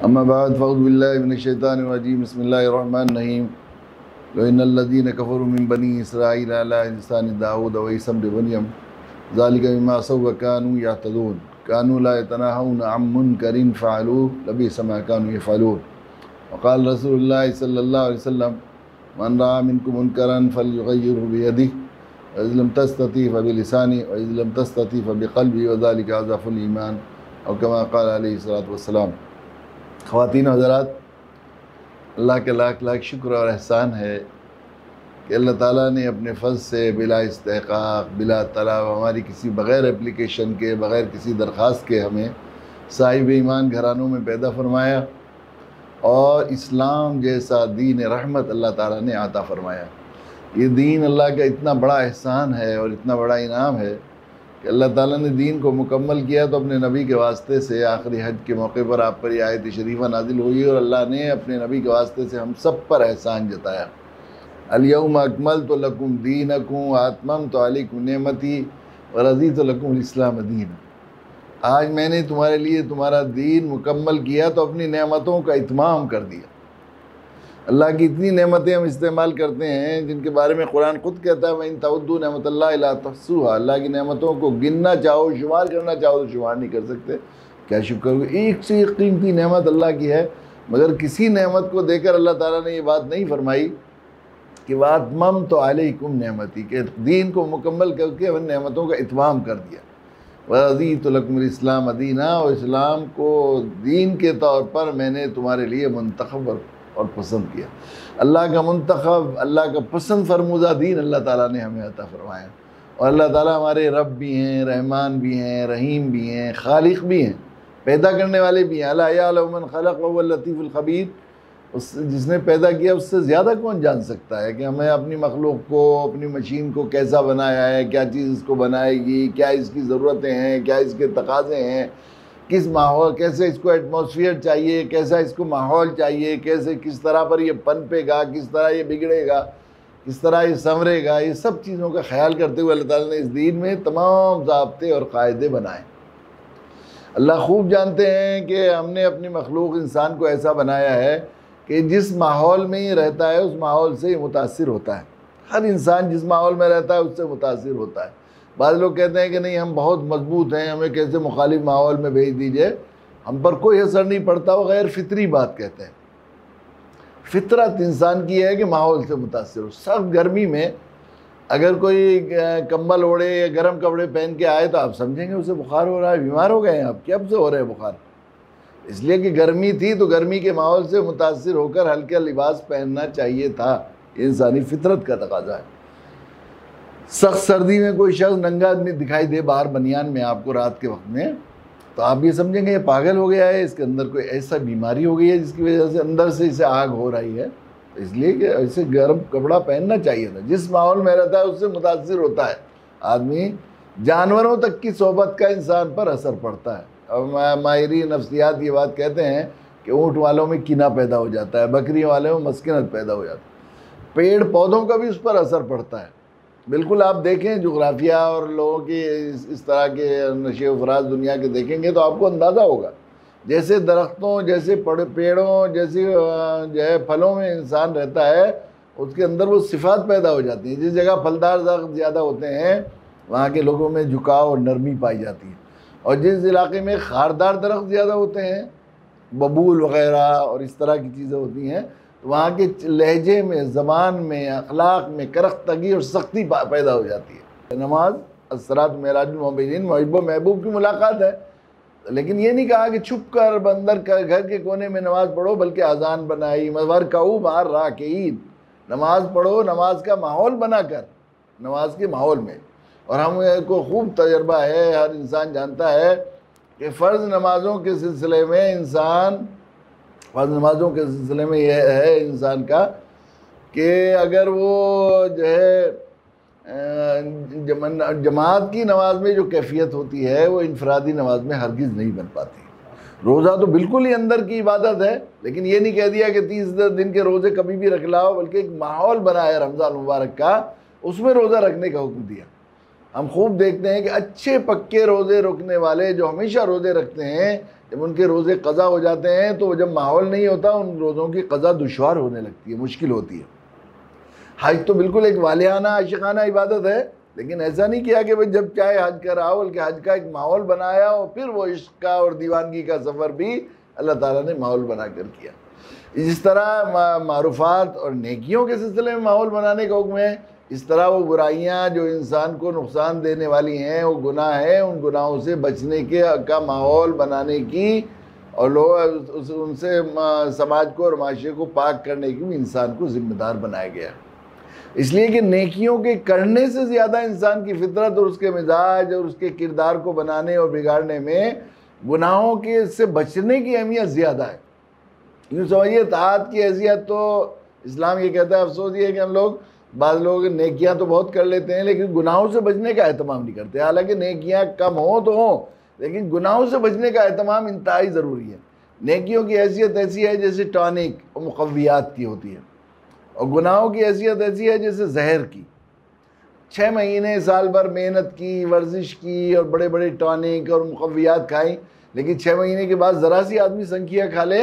अम्मा बाद फ़अऊज़ु बिल्लाहि मिनश्शैतानिर रजीम बिस्मिल्लाहिर्रहमानिर रहीम वइन्नल्लज़ीना कफ़रू मिन बनी इसराईल अला लिसानि दाऊद व ईसा इब्न मरियम ज़ालिका बिमा असौ व कानू यहतदून कानू ला यतनाहौना अन मुनकरिन फ़अलूहु लबिअस मा कानू यफ़अलून वक़ाल रसूलुल्लाहि सल्लल्लाहु अलैहि वसल्लम मन रआ मिनकुम मुनकरन फ़लयुग़य्यिरहु बियदिही व इज़ लम तस्तती फ़बिलिसानिही व इज़ लम तस्तती फ़बिक़ल्बिही व ज़ालिका अज़अफ़ुल ईमान औ कमा क़ाल अलैहिस्सलातु वस्सलाम। ख़वातीन हज़रात, अल्लाह के लाख लाख शुक्र और एहसान है कि अल्लाह ताला ने अपने फ़ज़ल से बिला इस्तेहक़ाक़ बिला तलब हमारी किसी बग़ैर एप्लीकेशन के बग़ैर किसी दरख्वास्त के हमें साहिब ईमान घरानों में पैदा फरमाया और इस्लाम जैसा दीन रहमत अल्लाह ताला ने अता फरमाया। ये दीन अल्लाह का इतना बड़ा एहसान है और इतना बड़ा इनाम है कि अल्लाह ताला ने दीन को मुकम्मल किया तो अपने नबी के वास्ते से आखिरी हज के मौके पर आप पर यह आयत शरीफ़ा नाजिल हुई और अल्लाह ने अपने नबी के वास्ते से हम सब पर एहसान जताया। अल-यौम अकमलतु लकुम दीनकुम व अतममतु अलैकुम नेमती व रज़ीतु लकुमुल इस्लाम दीना। आज मैंने तुम्हारे लिए तुम्हारा दीन मुकम्मल किया तो अपनी नेमतों का इत्माम कर दिया। अल्लाह की इतनी नेमतें हम इस्तेमाल करते हैं जिनके बारे में कुरान खुद कहता है इन तउद्दू नेमतल्लाहि ला तुहसूहा। अल्लाह की नेमतों को गिनना चाहो शुमार करना चाहो तो शुमार नहीं कर सकते। क्या शुक्र हो, एक से एक कीमती नेमत अल्लाह की है, मगर किसी नेमत को देकर अल्लाह ताला ने ये बात नहीं फरमाई कि वातमम तो अलैकुम नेमती के दीन को मुकम्मल करके उन नेमतों का इत्माम कर दिया। वरज़ीतु लकुमुल इस्लाम दीना, और इस्लाम को दीन के तौर पर मैंने तुम्हारे लिए मुंतखब और पसंद किया। अल्लाह का मुंतखब अल्लाह का पसंद फरमूदा दीन अल्लाह ताला ने हमें अता फरमाया। और अल्लाह ताला हमारे रब भी हैं, रहमान भी हैं, रहीम भी हैं, खालिक भी हैं, पैदा करने वाले भी हैं। अला यअलमु मन खलक़ व हुवल लतीफ़ुल ख़बीर। उस जिसने पैदा किया उससे ज़्यादा कौन जान सकता है कि हमें अपनी मखलूक को अपनी मशीन को कैसा बनाया है, क्या चीज़ इसको बनाएगी, क्या इसकी ज़रूरतें हैं, क्या इसके तकाज़े हैं, किस माहौल कैसे इसको एटमॉस्फेयर चाहिए, कैसा इसको माहौल चाहिए, कैसे किस तरह पर ये पनपेगा, किस तरह ये बिगड़ेगा, किस तरह ये संवरेगा, ये सब चीज़ों का ख्याल करते हुए अल्लाह ताला ने इस दीन में तमाम ज़ाब्ते और क़ायदे बनाए। अल्लाह खूब जानते हैं कि हमने अपनी मखलूक इंसान को ऐसा बनाया है कि जिस माहौल में ये रहता है उस माहौल से ये मुतासिर होता है। हर इंसान जिस माहौल में रहता है उससे मुतासिर होता है। बाद लोग कहते हैं कि नहीं हम बहुत मजबूत हैं, हमें कैसे मुखालिफ माहौल में भेज दीजिए, हम पर कोई असर नहीं पड़ता, वो गैर फितरी बात कहते हैं। फितरत इंसान की है कि माहौल से मुतासिर हो। सख्त गर्मी में अगर कोई कंबल ओढ़े या गर्म कपड़े पहन के आए तो आप समझेंगे उसे बुखार हो रहा है, बीमार हो गए हैं आप, कब से हो रहे हैं बुखार। इसलिए कि गर्मी थी तो गर्मी के माहौल से मुतासिर होकर हल्का लिबास पहनना चाहिए था, इंसानी फितरत का तकाजा है। सख्त सर्दी में कोई शख्स नंगा आदमी दिखाई दे बाहर बनियान में आपको रात के वक्त में, तो आप ये समझेंगे ये पागल हो गया है, इसके अंदर कोई ऐसा बीमारी हो गई है जिसकी वजह से अंदर से इसे आग हो रही है। इसलिए कि ऐसे गर्म कपड़ा पहनना चाहिए था। जिस माहौल में रहता है उससे मुतासिर होता है आदमी। जानवरों तक की सोहबत का इंसान पर असर पड़ता है। और माहिरी नफ्सियात ये बात कहते हैं कि ऊँट वालों में कीना पैदा हो जाता है, बकरी वालों में मस्किनत पैदा हो जाता है, पेड़ पौधों का भी उस पर असर पड़ता है। बिल्कुल आप देखें जोग्राफिया और लोगों की इस तरह के नशे फराज दुनिया के देखेंगे तो आपको अंदाज़ा होगा जैसे दरख्तों जैसे पेड़ों जैसे जो है फलों में इंसान रहता है उसके अंदर वो सिफात पैदा हो जाती हैं। जिस जगह फलदार दरख्त ज़्यादा होते हैं वहाँ के लोगों में झुकाव और नरमी पाई जाती है, और जिस इलाके में खारदार दरख्त ज़्यादा होते हैं, बबूल वग़ैरह और इस तरह की चीज़ें होती हैं, तो वहाँ के लहजे में, ज़बान में, अखलाक में करख्तगी और सख्ती पैदा हो जाती है। नमाज अस्सलातु मेराजुल मोमिनीन, महबूब महबूब की मुलाकात है। लेकिन ये नहीं कहा कि छुप कर बंदर घर के कोने में नमाज़ पढ़ो, बल्कि अजान बनाई मज़वर काऊ मार राकीन, नमाज पढ़ो नमाज का माहौल बनाकर, नमाज के माहौल में। और हमको खूब तजर्बा है, हर इंसान जानता है कि फ़र्ज़ नमाज़ों के सिलसिले में यह है इंसान का कि अगर वो जो है जमात की नमाज में जो कैफियत होती है वो इनफरादी नमाज में हरगिज़ नहीं बन पाती। रोज़ा तो बिल्कुल ही अंदर की इबादत है, लेकिन ये नहीं कह दिया कि 30 दिन के रोज़े कभी भी रख लाओ, बल्कि एक माहौल बना है रमज़ान मुबारक का, उसमें रोज़ा रखने का हुक्म दिया। हम खूब देखते हैं कि अच्छे पक्के रोज़े रखने वाले जो हमेशा रोज़े रखते हैं, जब उनके रोज़े क़ज़ा हो जाते हैं तो जब माहौल नहीं होता उन रोज़ों की क़ज़ा दुश्वार होने लगती है, मुश्किल होती है। हज तो बिल्कुल एक वालियाना आशिकाना इबादत है, लेकिन ऐसा नहीं किया कि भाई जब चाहे हज कर आओ, बल्कि हज का एक माहौल बनाया और फिर वो इश्क का और दीवानगी का सफ़र भी अल्लाह ताला ने माहौल बना कर किया। जिस तरह मारूफात और नेकियों के सिलसिले में माहौल बनाने का हुक्म है, इस तरह वो बुराइयाँ जो इंसान को नुकसान देने वाली हैं, वो गुनाह है, उन गुनाहों से बचने के का माहौल बनाने की और लोग उनसे समाज को और माशरे को पाक करने की भी इंसान को ज़िम्मेदार बनाया गया है। इसलिए कि नेकियों के करने से ज़्यादा इंसान की फितरत और उसके मिजाज और उसके किरदार को बनाने और बिगाड़ने में गुनाहों के से बचने की अहमियत ज़्यादा है। यूँ समझिए ताअत की हैसियत तो इस्लाम ये कहता है, अफसोस ये है कि हम लोग बाद लोग नेकियां तो बहुत कर लेते हैं लेकिन गुनाहों से बचने का एहतमाम नहीं करते। हालांकि नेकियां कम हो तो हो, लेकिन गुनाहों से बचने का एहतमाम इंतहाई ज़रूरी है। नेकियों की हैसियत ऐसी है जैसे टॉनिक और मुक़व्वियात की होती है, और गुनाहों की हैसियत ऐसी है जैसे जहर की। 6 महीने साल भर मेहनत की, वर्जिश की और बड़े बड़े टॉनिक और मुक़व्वियात खाई, लेकिन 6 महीने के बाद ज़रा सी आदमी संखिया खा ले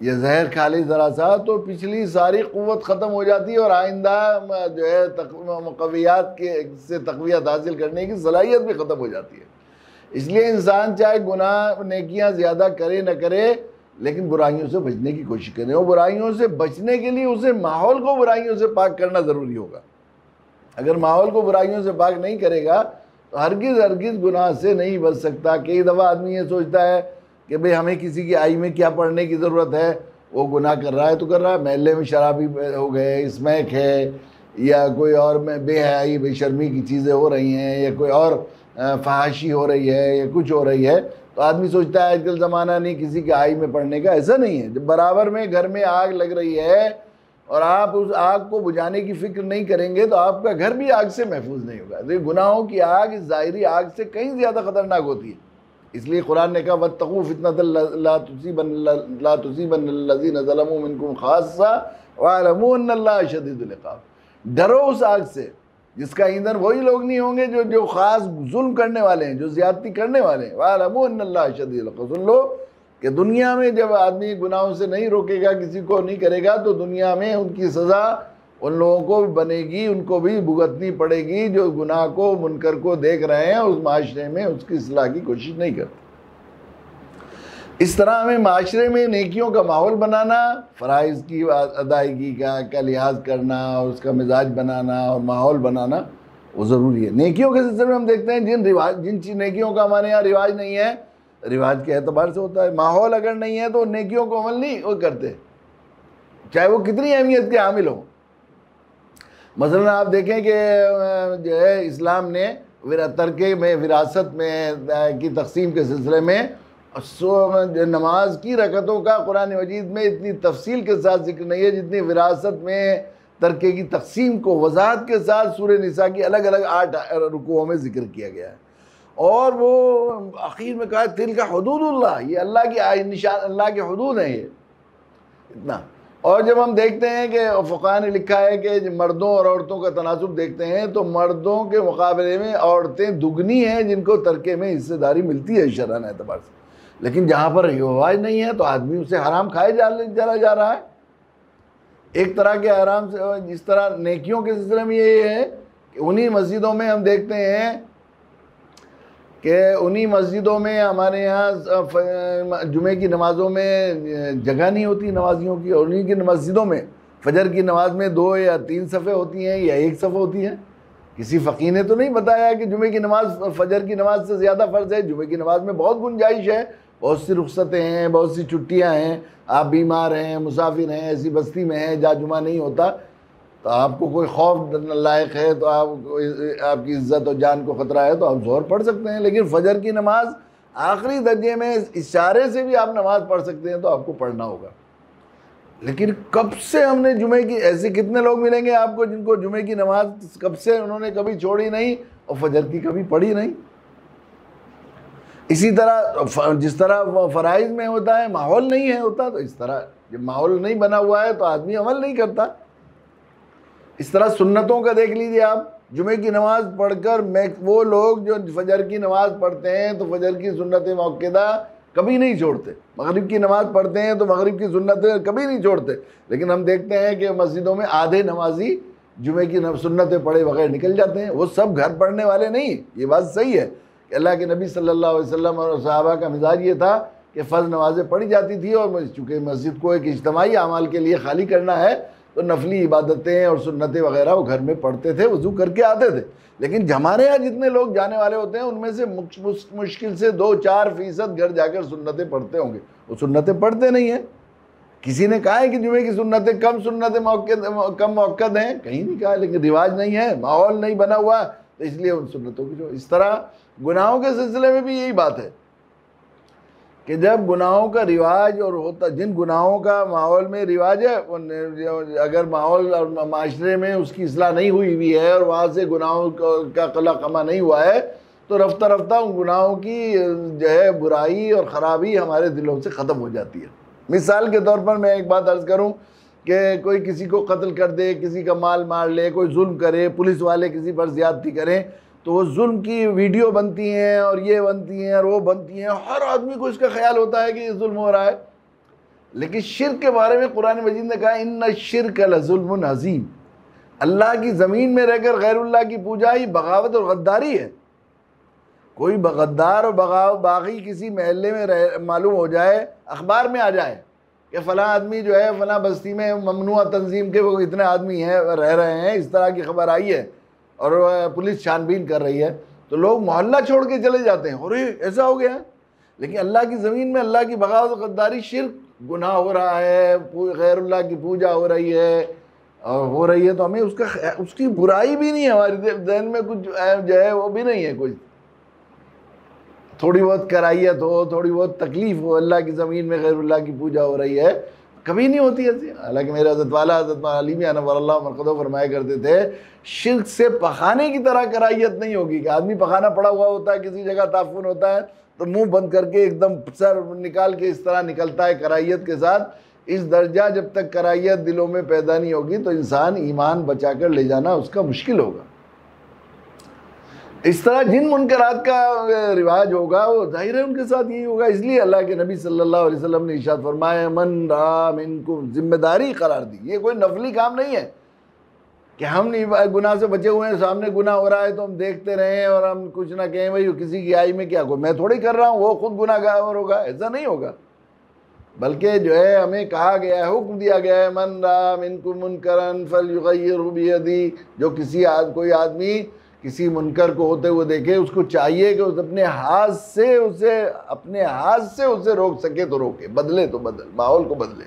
या जहर खा ले ज़रा सा, तो पिछली सारी क़ुव्वत ख़त्म हो जाती है और आइंदा जो है मुक़व्वियात के से तक़वियत हासिल करने की सलाहियत भी ख़त्म हो जाती है। इसलिए इंसान चाहे गुनाह नेकियां ज़्यादा करे न करे, लेकिन बुराइयों से बचने की कोशिश करें, और बुराइयों से बचने के लिए उसे माहौल को बुराइयों से पाक करना ज़रूरी होगा। अगर माहौल को बुराइयों से पाक नहीं करेगा तो हरगिज़ गुनाह से नहीं बच सकता। कई दफ़ा आदमी ये सोचता है कि भाई हमें किसी की आई में क्या पढ़ने की ज़रूरत है, वो गुनाह कर रहा है तो कर रहा है, महल्ले में शराबी हो गए, स्मैक है, या कोई और में बेहयाई बेशर्मी की चीज़ें हो रही हैं, या कोई और फहाशी हो रही है, या कुछ हो रही है, तो आदमी सोचता है आजकल ज़माना नहीं किसी के आई में पढ़ने का। ऐसा नहीं है। जब बराबर में घर में आग लग रही है और आप उस आग को बुझाने की फिक्र नहीं करेंगे तो आपका घर भी आग से महफूज नहीं होगा। तो गुनाहों की आग इस ज़ाहिरी आग से कहीं ज़्यादा ख़तरनाक होती है। इसलिए कुरान ने कहा वत्तक़ू फ़ितनतन ला तुसीबन्न लज़ीना ज़लमू मिनकुम ख़ास्सा वअलमू अन्नल्लाह शदीदुल इक़ाब। डरो उस आग से जिसका ईंधन वही लोग नहीं होंगे जो ख़ास जुल्म करने वाले हैं, जो ज़्यादती करने वाले हैं। वअलमू अन्नल्लाह शदीदुल इक़ाब। सुन लो कि दुनिया में जब आदमी गुनाहों से नहीं रोकेगा, किसी को नहीं करेगा, तो दुनिया में उनकी सज़ा उन लोगों को भी बनेगी, उनको भी भुगतनी पड़ेगी जो गुनाह को मुनकर को देख रहे हैं, उस माशरे में उसकी इस्लाह की कोशिश नहीं करते। इस तरह हमें माशरे में नेकियों का माहौल बनाना, फ़राइज़ की अदायगी का लिहाज करना और उसका मिजाज बनाना और माहौल बनाना वो ज़रूरी है। नेकियों के सिलसिले में हम देखते हैं जिन नेकियों का हमारे यहाँ रिवाज नहीं है, रिवाज के एतबार से होता है। माहौल अगर नहीं है तो नेकियों को अमल नहीं वो करते, चाहे वो कितनी अहमियत के हामिल हो। मसलन आप देखें कि जो है इस्लाम ने तरके में विरासत में की तकसीम के सिलसिले में नमाज की रकतों का कुरान मजीद में इतनी तफसील के साथ जिक्र नहीं है जितनी विरासत में तरके की तकसीम को वजाहत के साथ सूरह निसा की अलग अलग 8 रुकुओं में जिक्र किया गया है। और वो आखिर में कहा तिल का हुदूदुल्लाह, ये अल्लाह की निशान, अल्लाह के हुदूद हैं ये, इतना। और जब हम देखते हैं कि फ़ुक़हा ने लिखा है कि मर्दों और औरतों का तनासुब देखते हैं तो मर्दों के मुकाबले में औरतें दुगनी हैं जिनको तरके में हिस्सेदारी मिलती है शरअन एतबार से। लेकिन जहाँ पर रिवाज नहीं है तो आदमी उसे हराम खाए चला जा रहा है। एक तरह के हराम से, जिस तरह नेकियों के सिलसिले में ये है कि उन्हीं मस्जिदों में हम देखते हैं कि उन्हीं मस्जिदों में हमारे यहाँ जुमे की नमाज़ों में जगह नहीं होती नमाजियों की, और उन्हीं की मस्जिदों में फजर की नमाज़ में 2 या 3 सफ़े होती हैं या 1 सफ़ा होती है। किसी फ़कीह ने तो नहीं बताया कि जुमे की नमाज़ फजर की नमाज से ज़्यादा फ़र्ज़ है। जुमे की नमाज़ में बहुत गुंजाइश है, बहुत सी रुख्सतें हैं, बहुत सी छुट्टियाँ हैं, आप बीमार हैं, मुसाफिर हैं, ऐसी बस्ती में हैं जहाँ जुमा नहीं होता, तो आपको कोई खौफ लायक है, तो आपकी इज़्ज़त और जान को ख़तरा है तो आप ज़ोहर पढ़ सकते हैं। लेकिन फ़जर की नमाज आखिरी दर्जे में इशारे से भी आप नमाज़ पढ़ सकते हैं तो आपको पढ़ना होगा। लेकिन कब से हमने जुमे की, ऐसे कितने लोग मिलेंगे आपको जिनको जुमे की नमाज कब से उन्होंने कभी छोड़ी नहीं और फजर की कभी पढ़ी नहीं। इसी तरह जिस तरह फ़राइज़ में होता है माहौल नहीं है होता, तो इस तरह जब माहौल नहीं बना हुआ है तो आदमी अमल नहीं करता। इस तरह सुन्नतों का देख लीजिए आप, जुमे की नमाज पढ़कर वो लोग जो फजर की नमाज पढ़ते हैं तो फजर की सुन्नत मौक़दा कभी नहीं छोड़ते, मगरिब की नमाज पढ़ते हैं तो मगरिब की सुन्नत कभी नहीं छोड़ते। लेकिन हम देखते हैं कि मस्जिदों में आधे नमाजी जुमे की सुन्नतें पढ़े बगैर निकल जाते हैं। वो सब घर पढ़ने वाले नहीं, ये बात सही है कि अल्लाह के नबी सल्लल्लाहु अलैहि वसल्लम और सहाबा का मिजाज ये था कि फ़र्ज़ नमाज़ें पढ़ी जाती थी और चूँकि मस्जिद को एक इज्तिमाई अमाल के लिए खाली करना है तो नफली इबादतें और सुन्नतें वगैरह वो घर में पढ़ते थे, वज़ू करके आते थे। लेकिन हमारे यहाँ जितने लोग जाने वाले होते हैं उनमें से मुश्किल से 2-4% घर जाकर सुन्नतें पढ़ते होंगे, वो सुन्नतें पढ़ते नहीं हैं। किसी ने कहा है कि जुमे की सुन्नतें कम मौक़द हैं? कहीं नहीं कहा, लेकिन रिवाज नहीं है, माहौल नहीं बना हुआ, तो इसलिए उन सुन्नतों की जो इस तरह गुनाहों के सिलसिले में भी यही बात है कि जब गुनाहों का रिवाज और होता, जिन गुनाहों का माहौल में रिवाज है, अगर माहौल और माशरे में उसकी इस्लाह नहीं हुई हुई है और वहाँ से गुनाहों का कला कमा नहीं हुआ है तो रफ्ता रफ्ता उन गुनाहों की जो है बुराई और ख़राबी हमारे दिलों से ख़त्म हो जाती है। मिसाल के तौर पर मैं एक बात अर्ज़ करूँ कि कोई किसी को कत्ल कर दे, किसी का माल मार ले, कोई जुल्म करे, पुलिस वाले किसी पर ज़्यादती करें तो वो जुल्म की वीडियो बनती हैं और ये बनती हैं और वो बनती हैं, हर आदमी को इसका ख्याल होता है कि ये जुल्म हो रहा है। लेकिन शिर्क के बारे में कुरान मजीद ने कहा इन्ना शिर्क लज़ुल्मुन अज़ीम, अल्लाह की ज़मीन में रहकर गैरुल्लाह की पूजा ही बगावत और गद्दारी है। कोई गद्दार और बागी किसी महल्ले में मालूम हो जाए, अखबार में आ जाए कि फ़लाँ आदमी जो है फ़लाँ बस्ती में ममनुआ तंजीम के वो इतने आदमी हैं रह रहे हैं, इस तरह की खबर आई है और पुलिस छानबीन कर रही है, तो लोग मोहल्ला छोड़ के चले जाते हैं, अरे ऐसा हो गया। लेकिन अल्लाह की ज़मीन में अल्लाह की बगावत गद्दारी शिर्क गुनाह हो रहा है, गैरुल्लाह की पूजा हो रही है और तो हमें उसकी बुराई भी नहीं है, हमारे जहन में कुछ जो है वो भी नहीं है, कुछ थोड़ी बहुत कराहियत हो, थोड़ी बहुत तकलीफ़ हो, अल्लाह की ज़मीन में गैरुल्लाह की पूजा हो रही है, कभी नहीं होती ऐसी। हालांकि मेरे हज़रत वाला हज़रत अली मियां नव्वरल्लाहु मरक़दहू फरमाया करते थे शिर्क से पखाने की तरह कराहियत नहीं होगी कि आदमी पखाना पड़ा हुआ होता है, किसी जगह ताफ़ुन होता है तो मुंह बंद करके एकदम सर निकाल के इस तरह निकलता है कराहियत के साथ। इस दर्जा जब तक कराहियत दिलों में पैदा नहीं होगी तो इंसान ईमान बचा कर ले जाना उसका मुश्किल होगा। इस तरह जिन मुनकरात का रिवाज होगा वो जाहिर है उनके साथ यही होगा। इसलिए अल्लाह के नबी सल्लल्लाहु अलैहि वसल्लम ने इरशाद फरमाया मन रा मिनकुम, जिम्मेदारी करार दी, ये कोई नफली काम नहीं है कि हम गुनाह से बचे हुए हैं, सामने गुनाह हो रहा है तो हम देखते रहें और हम कुछ ना कहें भाई किसी की आई में क्या, कोई मैं थोड़ी कर रहा हूँ, वो खुद गुनाहगार होगा, ऐसा नहीं होगा। बल्कि जो है हमें कहा गया है, हुक्म दिया गया है मन रा मिनकुम मुनकरन फलयुगय्यिरहु बियदी, जो कोई आदमी किसी मुनकर को होते हुए देखे उसको चाहिए कि उस अपने हाथ से उसे रोक सके तो रोके, बदले तो माहौल को बदले,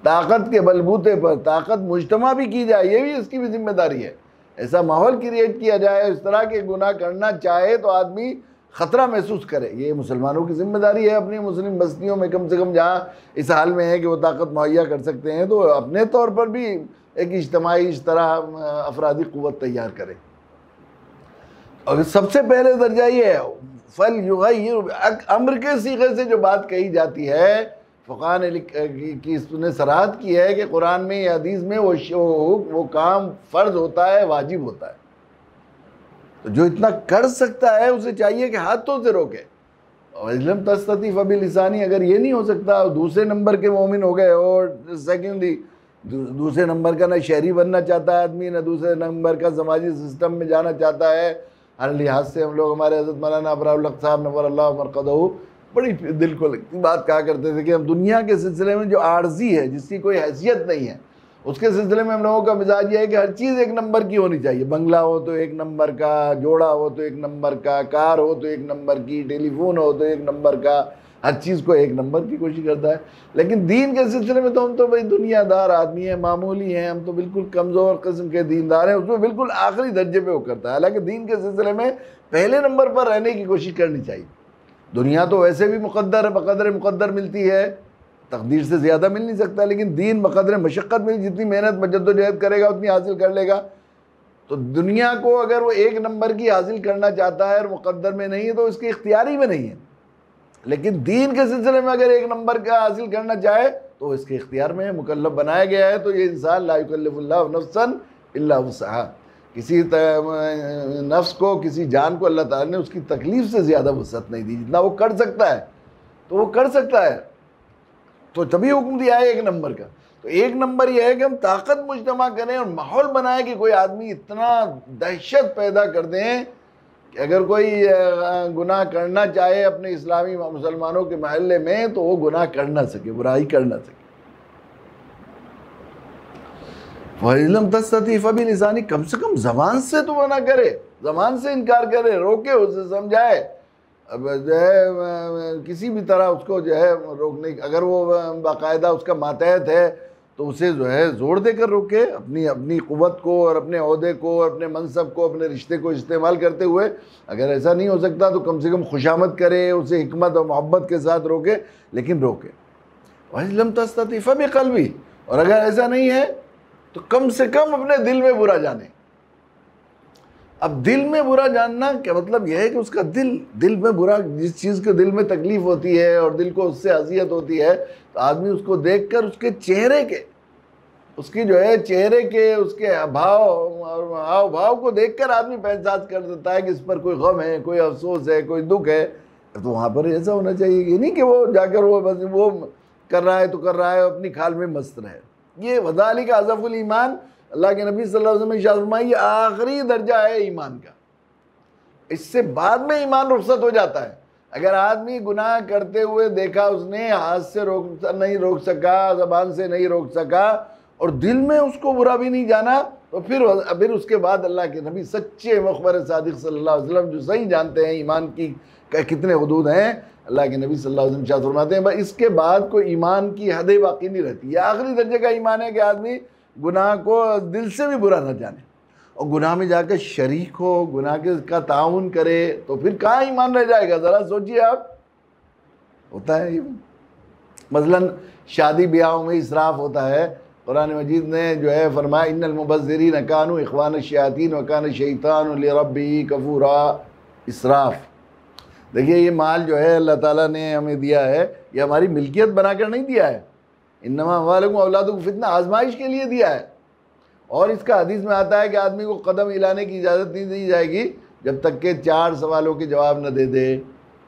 ताकत के बलबूते पर ताकत मुज्तमा भी की जाए, ये भी इसकी भी जिम्मेदारी है। ऐसा माहौल क्रिएट किया जाए, इस तरह के गुनाह करना चाहे तो आदमी ख़तरा महसूस करे, ये मुसलमानों की जिम्मेदारी है। अपनी मुस्लिम बस्तियों में कम से कम जहाँ इस हाल में है कि वो ताकत मुहैया कर सकते हैं तो अपने तौर पर भी एक इज्तिमाई इस तरह अफरादी क़ुव्वत तैयार करें। और सबसे पहले दर्जा ये है फल युगय्यिर, अम्र के सीगे से जो बात कही जाती है, फ़ुक़हा ने इसने सराहत की है कि कुरान में या हदीस में वो काम फ़र्ज होता है, वाजिब होता है। तो जो इतना कर सकता है उसे चाहिए कि हाथों से रोके। और इल्म तस्तती फ़बिलिसानी, अगर ये नहीं हो सकता दूसरे नंबर के मोमिन हो गए, और सेकेंडली दूसरे नंबर का ना शहरी बनना चाहता है आदमी, ना दूसरे नंबर का समाजी सिस्टम में जाना चाहता है। हर लिहाज से हम लोग, हमारे हज़रत मौलाना अबरारुल हक़ साहब नव्वरल्लाहु मरक़दहू बड़ी दिल को लगती बात कहा करते थे कि हम दुनिया के सिलसिले में जो आर्जी है, जिसकी कोई हैसियत नहीं है, उसके सिलसिले में हम लोगों का मिजाज ये है कि हर चीज़ एक नंबर की होनी चाहिए। बंगला हो तो एक नंबर का, जोड़ा हो तो एक नंबर का, कार हो तो एक नंबर की, टेलीफोन हो तो एक नंबर का, हर चीज़ को एक नंबर की कोशिश करता है। लेकिन दीन के सिलसिले में तो हम तो भाई दुनियादार आदमी हैं, मामूली हैं, हम तो बिल्कुल कमज़ोर किस्म के दीनदार हैं, उसमें बिल्कुल आखिरी दर्जे पे वो करता है। हालांकि दीन के सिलसिले में पहले नंबर पर रहने की कोशिश करनी चाहिए। दुनिया तो वैसे भी बक़दर मुक़द्दर मिलती है, तकदीर से ज़्यादा मिल नहीं सकता, लेकिन दीन बक़दर मशक्क़त में जितनी मेहनत जद्दोजहद करेगा उतनी हासिल कर लेगा। तो दुनिया को अगर वो एक नंबर की हासिल करना चाहता है और मुक़द्दर में नहीं है तो उसकी इख्तियारी में नहीं है। लेकिन दीन के सिलसिले में अगर एक नंबर का हासिल करना चाहे तो इसके इख्तियार में मुकल्लफ बनाया गया है। तो ये इंसान ला युकल्लिफुल्लाहु नफ्सन इल्ला वुसअहा, किसी नफ्स को, किसी जान को अल्लाह ताला ने उसकी तकलीफ से ज़्यादा वसअत नहीं दी, जितना वो कर सकता है तो वो कर सकता है। तो तभी हुक्म दिया है 1 नंबर का। तो 1 नंबर यह है कि हम ताकत मुजतमा करें और माहौल बनाए कि कोई आदमी इतना दहशत पैदा कर दें कि अगर कोई गुनाह करना चाहे अपने इस्लामी मुसलमानों के महल्ले में तो वो गुनाह कर ना सके, बुराई कर ना सके। वइलम तस्ततीफ़ बिलिसानी, कम से कम ज़बान से तो मना करे, ज़बान से इनकार करे, रोके, उसे समझाए। अब जो है किसी भी तरह उसको जो है रोकने, अगर वो बाकायदा उसका मातहत है तो उसे जो है ज़ोर देकर रोके, अपनी क़ुव्वत को और अपने ओहदे को और अपने मनसब को, अपने रिश्ते को इस्तेमाल करते हुए। अगर ऐसा नहीं हो सकता तो कम से कम खुशामद करे, उसे हिकमत और मोहब्बत के साथ रोके, लेकिन रोके। वइलम तस्ततीफ़ बिक़ल्बी, और अगर ऐसा नहीं है तो कम से कम अपने दिल में बुरा जाने। अब दिल में बुरा जानना क्या मतलब यह है कि उसका दिल में बुरा, जिस चीज़ के दिल में तकलीफ होती है और दिल को उससे अजियत होती है, तो आदमी उसको देखकर उसके चेहरे के, उसकी जो है चेहरे के उसके भाव और हाव भाव को देखकर आदमी पहचान कर देता है कि इस पर कोई गम है, कोई अफसोस है, कोई दुख है। तो वहाँ पर ऐसा होना चाहिए, ये नहीं कि वो जाकर वो बस वो कर रहा है तो कर रहा है, अपनी खाल में मस्त रहे। ये वज़ालिका अज़फ़ुल ईमान, अल्लाह के नबी सल्लल्लाहु अलैहि वसल्लम ने इरशाद फरमाया, ये आखिरी दर्जा है ईमान का, इससे बाद में ईमान रुखसत हो जाता है। अगर आदमी गुनाह करते हुए देखा, उसने हाथ से नहीं रोक सका, ज़बान से नहीं रोक सका और दिल में उसको बुरा भी नहीं जाना, तो फिर उसके बाद अल्लाह के नबी सच्चे मुख़बिर सादिक़ सल्लल्लाहु अलैहि वसल्लम, जो सही जानते हैं ईमान की कितने हुदूद हैं, अल्लाह के नबी सल्लल्लाहु अलैहि वसल्लम फरमाते हैं इसके बाद कोई ईमान की हदें बाकी नहीं रहती। ये आखिरी दर्जे का ईमान है कि आदमी गुनाह को दिल से भी बुरा न जाने और गुनाह में जाकर शरीक हो, गुनाह का ताउन करे, तो फिर कहाँ ईमान रह जाएगा? ज़रा सोचिए आप। होता है ये मसलन शादी ब्याहों में इसराफ होता है। कुरान मजीद ने जो है फरमाया, इन्नल मुबज़्ज़िरीन कानू इख़वान अश-शयातीन व कान अश-शैतानु लिरब्बिही कफ़ूरा। इसराफ, देखिए ये माल जो है अल्लाह ताला ने हमें दिया है, ये हमारी मिल्कियत बनाकर नहीं दिया है। इन्नमा अम्वालुकुम औलादुकुम फितना, आजमाइश के लिए दिया है। और इसका हदीस में आता है कि आदमी को कदम हिलाने की इजाज़त नहीं दी जाएगी जब तक के 4 सवालों के जवाब न दे दे।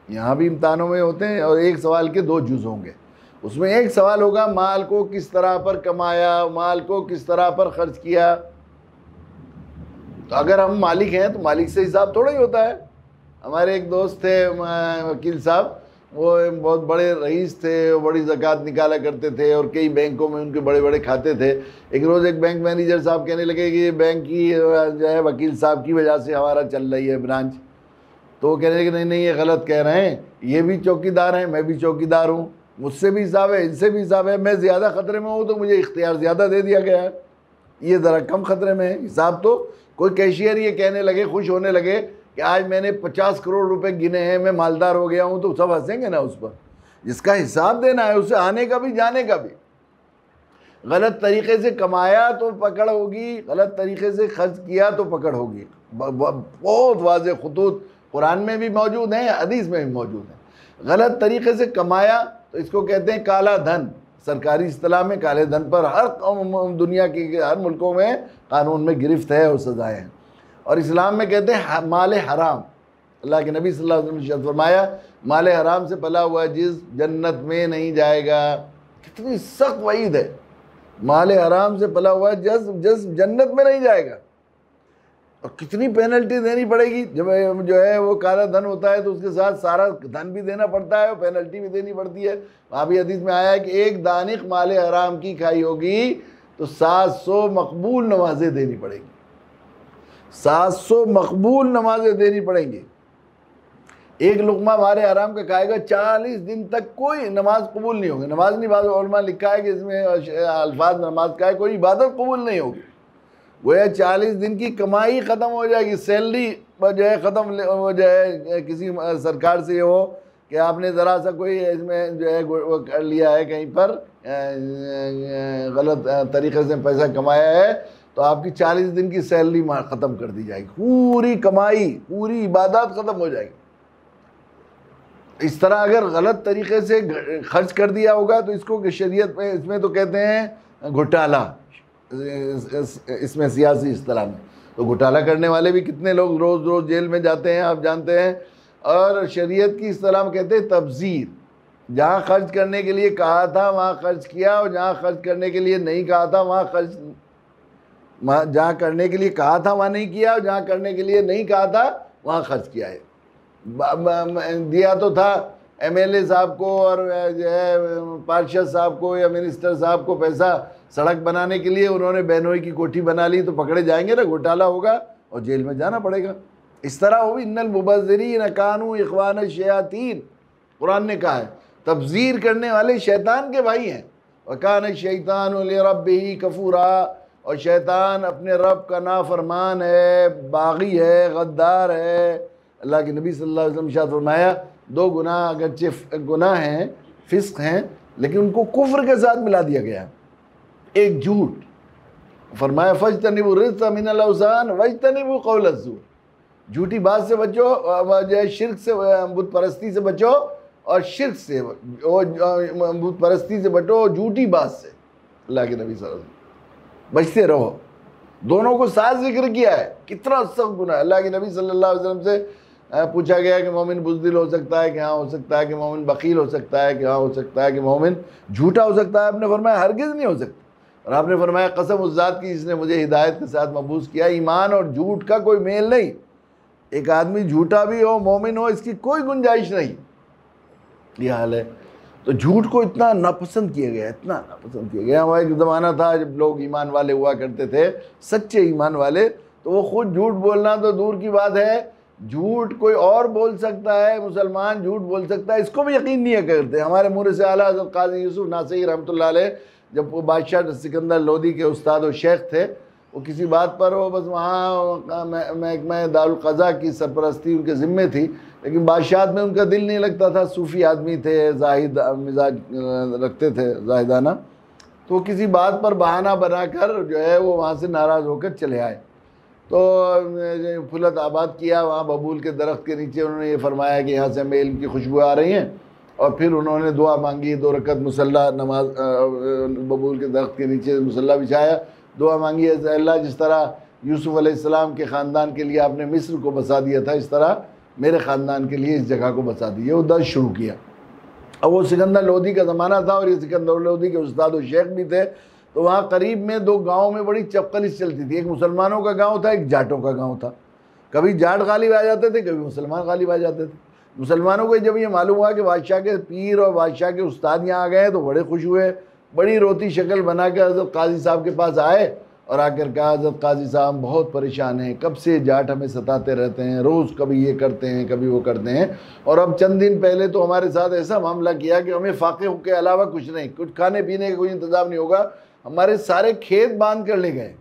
यहाँ भी इम्तहानों में होते हैं और एक सवाल के 2 जुज़ होंगे। उसमें एक सवाल होगा माल को किस तरह पर कमाया, माल को किस तरह पर खर्च किया। तो अगर हम मालिक हैं तो मालिक से हिसाब थोड़ा ही होता है। हमारे एक दोस्त थे वकील साहब, वो बहुत बड़े रईस थे, वो बड़ी ज़कात निकाला करते थे और कई बैंकों में उनके बड़े बड़े खाते थे। एक रोज़ एक बैंक मैनेजर साहब कहने लगे कि ये बैंक की जो है वकील साहब की वजह से हमारा चल रही है ब्रांच। तो वो कहने लगे नहीं ये गलत कह रहे हैं, ये भी चौकीदार हैं, मैं भी चौकीदार हूँ, मुझसे भी हिसाब है, इनसे भी हिसाब है, मैं ज़्यादा ख़तरे में हूँ तो मुझे इख्तियार ज़्यादा दे दिया गया है, ये ज़रा कम ख़तरे में है हिसाब। तो कोई कैशियर ये कहने लगे, खुश होने लगे कि आज मैंने 50 करोड़ रुपए गिने हैं, मैं मालदार हो गया हूँ, तो सब हंसेंगे ना उस पर। जिसका हिसाब देना है उसे आने का भी जाने का भी। गलत तरीके से कमाया तो पकड़ होगी, गलत तरीके से खर्च किया तो पकड़ होगी। बहुत वाज़ेह खुतूत कुरान में भी मौजूद हैं, हदीस में भी मौजूद हैं। गलत तरीके से कमाया तो इसको कहते हैं काला धन। सरकारी इस्तिलाह में काले धन पर हर दुनिया के हर मुल्कों में कानून में गिरफ्त है और सज़ाएँ हैं। और इस्लाम में कहते हैं माल हराम। अल्लाह के नबी सल्लल्लाहु अलैहि वसल्लम ने फरमाया माल हराम से पला हुआ जिस जन्नत में नहीं जाएगा। कितनी सख्त वईद है, माल हराम से पला हुआ जिस जन्नत में नहीं जाएगा। और कितनी पेनल्टी देनी पड़ेगी। जब जो है वो काला धन होता है तो उसके साथ सारा धन भी देना पड़ता है और पेनल्टी भी देनी पड़ती है। वहाँ भी हदीस में आया है कि एक दानिक माल हराम की खाई होगी तो 700 मकबूल नमाजें देनी पड़ेगी। 700 मकबूल नमाजें देनी पड़ेंगी। एक लुकमा मारे हराम का खाएगा 40 दिन तक कोई नमाज कबूल नहीं होगी। नमाज नहीं, बाद उलमा लिखा है कि इसमें अल्फाज नमाज का है, कोई इबादत कबूल नहीं होगी। गोया 40 दिन की कमाई ख़त्म हो जाएगी, सैलरी जो है ख़त्म हो जाए। किसी सरकार से हो कि आपने ज़रा सा कोई इसमें जो है वो कर लिया है, कहीं पर गलत तरीक़े से पैसा कमाया है, तो आपकी 40 दिन की सैलरी ख़त्म कर दी जाएगी। पूरी कमाई, पूरी इबादत ख़त्म हो जाएगी। इस तरह अगर गलत तरीक़े से खर्च कर दिया होगा तो इसको शरीयत में, इसमें तो कहते हैं घोटाला, इसमें सियासी इस्तिलाह में तो घोटाला करने वाले भी कितने लोग रोज़ रोज़ जेल में जाते हैं, आप जानते हैं। और शरीयत की इस्तिलाह में कहते हैं तब्ज़ीर, जहाँ खर्च करने के लिए कहा था वहाँ खर्च किया, और जहाँ खर्च करने के लिए नहीं कहा था वहाँ खर्च, जहाँ करने के लिए कहा था वहाँ नहीं किया, और जहाँ करने के लिए नहीं कहा था वहाँ खर्च किया है। दिया तो था एमएलए साहब को और जो है पार्षद साहब को या मिनिस्टर साहब को पैसा सड़क बनाने के लिए, उन्होंने बहनोई की कोठी बना ली, तो पकड़े जाएंगे ना, घोटाला होगा और जेल में जाना पड़ेगा। इस तरह हो भी इन्नल मुबज़्ज़िरीन कानू इख्वान शयातीन, कुरान ने कहा है तब्ज़ीर करने वाले शैतान के भाई हैं। वकान शैतान लिरब्बिही कफूरा, और शैतान अपने रब का नाफरमान है, बागी है, गद्दार है। अल्लाह के नबी सल्लल्लाहु अलैहि वसल्लम शाद फरमाया दो गुनाह अगरचे गुनाह हैं, फिस्क हैं, लेकिन उनको कुफ्र के साथ मिला दिया गया। एक झूठ, फरमाया फज्तनिबु रिज्ज़ मिनल औज़ान वज्तनिबु क़ौल अज़्ज़ूर, झूठी बात से बचो, जो है शिर्क से, बुत परस्ती से बचो, और शिर्क से, बुत परस्ती से बचो, झूठी बात से। अल्लाह के नबी सल्लल्लाहु अलैहि वसल्लम बचते रहो। दोनों को साथ जिक्र किया है, कितना सख्त गुनाह। अल्लाह के नबी सल्लल्लाहु अलैहि वसल्लम से पूछा गया कि मोमिन बुज़दिल हो सकता है कि हाँ हो सकता है, कि मोमिन बकील हो सकता है कि हाँ हो सकता है, कि मोमिन झूठा हो सकता है। आपने फरमाया हरगिज़ नहीं हो सकता। और आपने फरमाया कसम उस ज़ात की जिसने मुझे हिदायत के साथ मबूस किया, ईमान और झूठ का कोई मेल नहीं। एक आदमी झूठा भी हो मोमिन हो, इसकी कोई गुंजाइश नहीं। ये हाल है। तो झूठ को इतना नापसंद किया गया, इतना नापसंद किया गया। हमारा एक ज़माना था जब लोग ईमान वाले हुआ करते थे, सच्चे ईमान वाले, तो वो खुद झूठ बोलना तो दूर की बात है, झूठ कोई और बोल सकता है, मुसलमान झूठ बोल सकता है, इसको भी यकीन नहीं करते। हमारे मुर्शिद से आला हज़रत काज़ी यूसुफ नासई रहमतुल्लाह अलैह, जब वो बादशाह सिकंदर लोदी के उस्ताद और शेख थे, वो किसी बात पर वो बस वहाँ महकमा दारुल क़ज़ा की सरपरस्ती उनके ज़िम्मे थी, लेकिन बादशाह में उनका दिल नहीं लगता था। सूफ़ी आदमी थे, जाहिद मिजाज रखते थे, जाहिदाना। तो किसी बात पर बहाना बनाकर जो है वो वहाँ से नाराज़ होकर चले आए। तो फुलत आबाद किया, वहाँ बबूल के दरख्त के नीचे उन्होंने ये फरमाया कि यहाँ से हमें इल्म की खुशबू आ रही हैं। और फिर उन्होंने दुआ मांगी, 2 रकत मुसल्ला नमाज, बबूल के दरख्त के नीचे मुसल्ला बिछाया, दुआ मांगी, अल्लाह जिस तरह यूसुफ़ अलैहिस्सलाम के ख़ानदान के लिए आपने मिस्र को बसा दिया था, इस तरह मेरे ख़ानदान के लिए इस जगह को बसा दिए। वो दर्ज शुरू किया। अब वो सिकंदर लोदी का ज़माना था और ये सिकंदर लोदी के उस्ताद और शेख भी थे। तो वहाँ करीब में 2 गाँव में बड़ी चपकलिश चलती थी। एक मुसलमानों का गाँव था, एक जाटों का गाँव था। कभी जाट गालिब आ जाते थे, कभी मुसलमान गालिब आ जाते थे। मुसलमानों को जब ये मालूम हुआ कि बादशाह के पीर और बादशाह के उस्ताद यहाँ आ गए तो बड़े खुश हुए, बड़ी रोती शक्ल बना के हज़रत काजी साहब के पास आए और आकर कहा, हज़रत काजी साहब बहुत परेशान हैं, कब से जाट हमें सताते रहते हैं, रोज़ कभी ये करते हैं कभी वो करते हैं, और अब चंद दिन पहले तो हमारे साथ ऐसा मामला किया कि हमें फाके के अलावा कुछ नहीं, कुछ खाने पीने का कोई इंतज़ाम नहीं होगा, हमारे सारे खेत बांध कर ले गए।